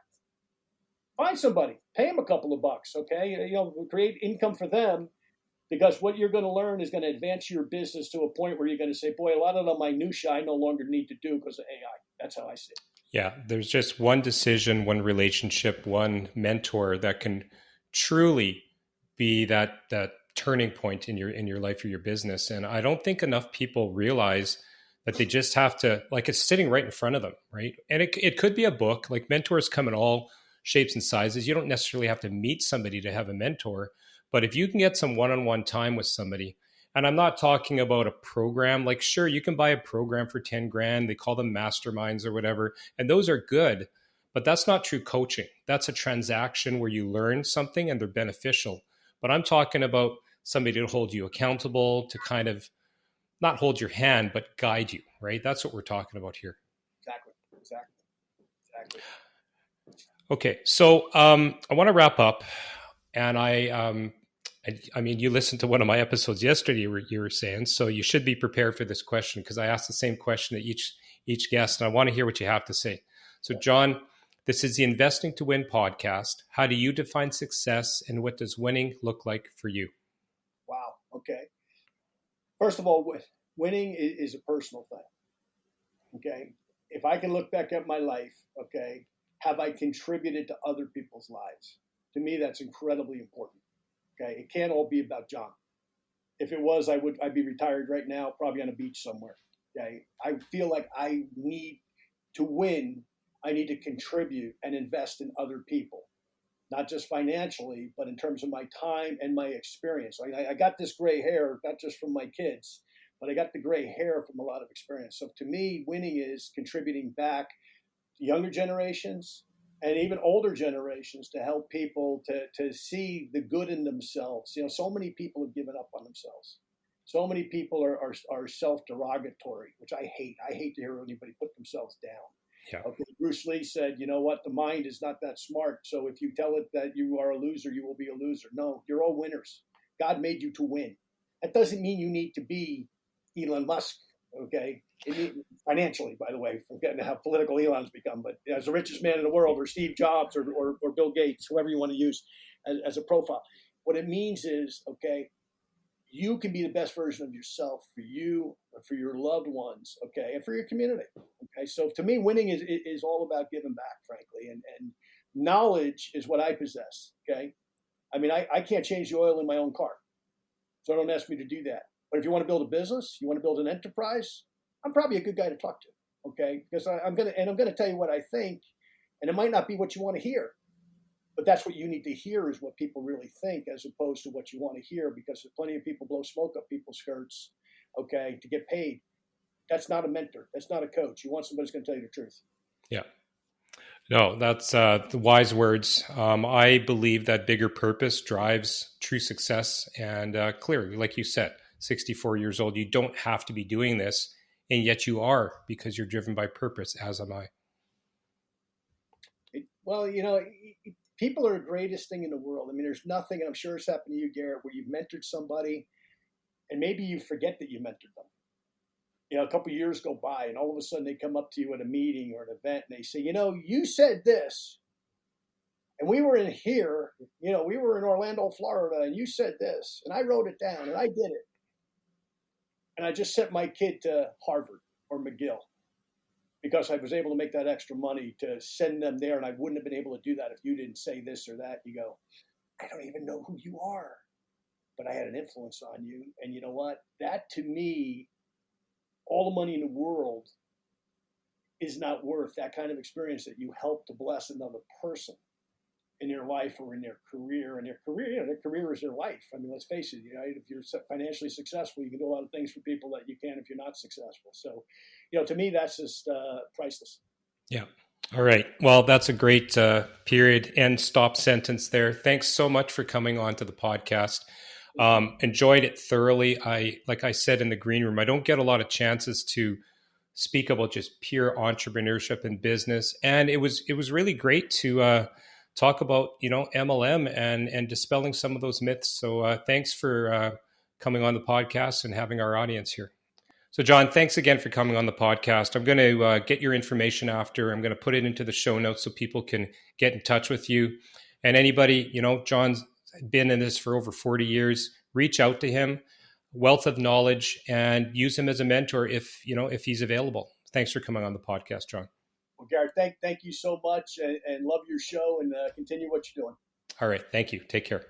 B: find somebody, pay them a couple of bucks, okay? Create income for them, because what you're going to learn is going to advance your business to a point where you're going to say, boy, a lot of the minutia I no longer need to do because of AI. That's how I see it.
A: Yeah, there's just one decision, one relationship, one mentor that can truly be that turning point in your life or your business. And I don't think enough people realize that they just have to, like, it's sitting right in front of them, right? And it could be a book. Like, mentors come in all shapes and sizes. You don't necessarily have to meet somebody to have a mentor, but if you can get some one-on-one time with somebody, and I'm not talking about a program, like, sure, you can buy a program for 10 grand. They call them masterminds or whatever, and those are good, but that's not true coaching. That's a transaction where you learn something and they're beneficial. But I'm talking about somebody to hold you accountable, to kind of not hold your hand, but guide you, right? That's what we're talking about here.
B: Exactly.
A: Okay, so I want to wrap up, and I mean, you listened to one of my episodes yesterday. You were saying, so you should be prepared for this question, because I asked the same question to each guest, and I want to hear what you have to say. So, John, this is the Investing to Win podcast. How do you define success, and what does winning look like for you?
B: Wow. Okay. First of all, winning is a personal thing. Okay. If I can look back at my life, okay, have I contributed to other people's lives? To me, that's incredibly important. Okay. It can't all be about John. If it was, I'd be retired right now, probably on a beach somewhere. Okay. I feel like I need to win. I need to contribute and invest in other people, not just financially, but in terms of my time and my experience. I got this gray hair, not just from my kids, but I got the gray hair from a lot of experience. So to me, winning is contributing back to younger generations and even older generations to help people to see the good in themselves. So many people have given up on themselves. So many people are self-derogatory, which I hate. I hate to hear anybody put themselves down.
A: Yeah.
B: Okay. Bruce Lee said, you know what? The mind is not that smart. So if you tell it that you are a loser, you will be a loser. No, you're all winners. God made you to win. That doesn't mean you need to be Elon Musk. Okay. Financially, by the way, forgetting how political Elon's become, but as the richest man in the world, or Steve Jobs, or Bill Gates, whoever you want to use as a profile. What it means is, okay, you can be the best version of yourself for you, for your loved ones, okay, and for your community. Okay, so to me, winning is all about giving back, frankly, and knowledge is what I possess. Okay, I mean, I can't change the oil in my own car, so don't ask me to do that. But if you want to build a business, you want to build an enterprise, I'm probably a good guy to talk to. Okay, because I'm gonna tell you what I think, and it might not be what you want to hear. But that's what you need to hear, is what people really think, as opposed to what you want to hear, because there's plenty of people blow smoke up people's skirts, okay, to get paid. That's not a mentor. That's not a coach. You want somebody who's going to tell you the truth.
A: Yeah. No, that's the wise words. I believe that bigger purpose drives true success. And clearly, like you said, 64 years old, you don't have to be doing this, and yet you are, because you're driven by purpose, as am I.
B: People are the greatest thing in the world. I mean, there's nothing, and I'm sure it's happened to you, Garrett, where you've mentored somebody and maybe you forget that you mentored them. A couple of years go by and all of a sudden they come up to you at a meeting or an event and they say, you said this, and we were in here, we were in Orlando, Florida, and you said this, and I wrote it down and I did it. And I just sent my kid to Harvard or McGill, because I was able to make that extra money to send them there, and I wouldn't have been able to do that if you didn't say this or that. You go, I don't even know who you are, but I had an influence on you. And you know what? That, to me, all the money in the world is not worth that kind of experience, that you help to bless another person in their life or in their career. And their career is their life. I mean, let's face it, if you're financially successful, you can do a lot of things for people that you can't if you're not successful. So, to me, that's just priceless.
A: Yeah. All right. Well, that's a great period and stop sentence there. Thanks so much for coming on to the podcast. Enjoyed it thoroughly. Like I said in the green room, I don't get a lot of chances to speak about just pure entrepreneurship and business. And it was really great to talk about, MLM and dispelling some of those myths. So thanks for coming on the podcast and having our audience here. So, John, thanks again for coming on the podcast. I'm going to get your information after. I'm going to put it into the show notes so people can get in touch with you. And anybody, John's been in this for over 40 years. Reach out to him, wealth of knowledge, and use him as a mentor if he's available. Thanks for coming on the podcast, John.
B: Well, Garret, thank you so much, and love your show, and continue what you're doing.
A: All right. Thank you. Take care.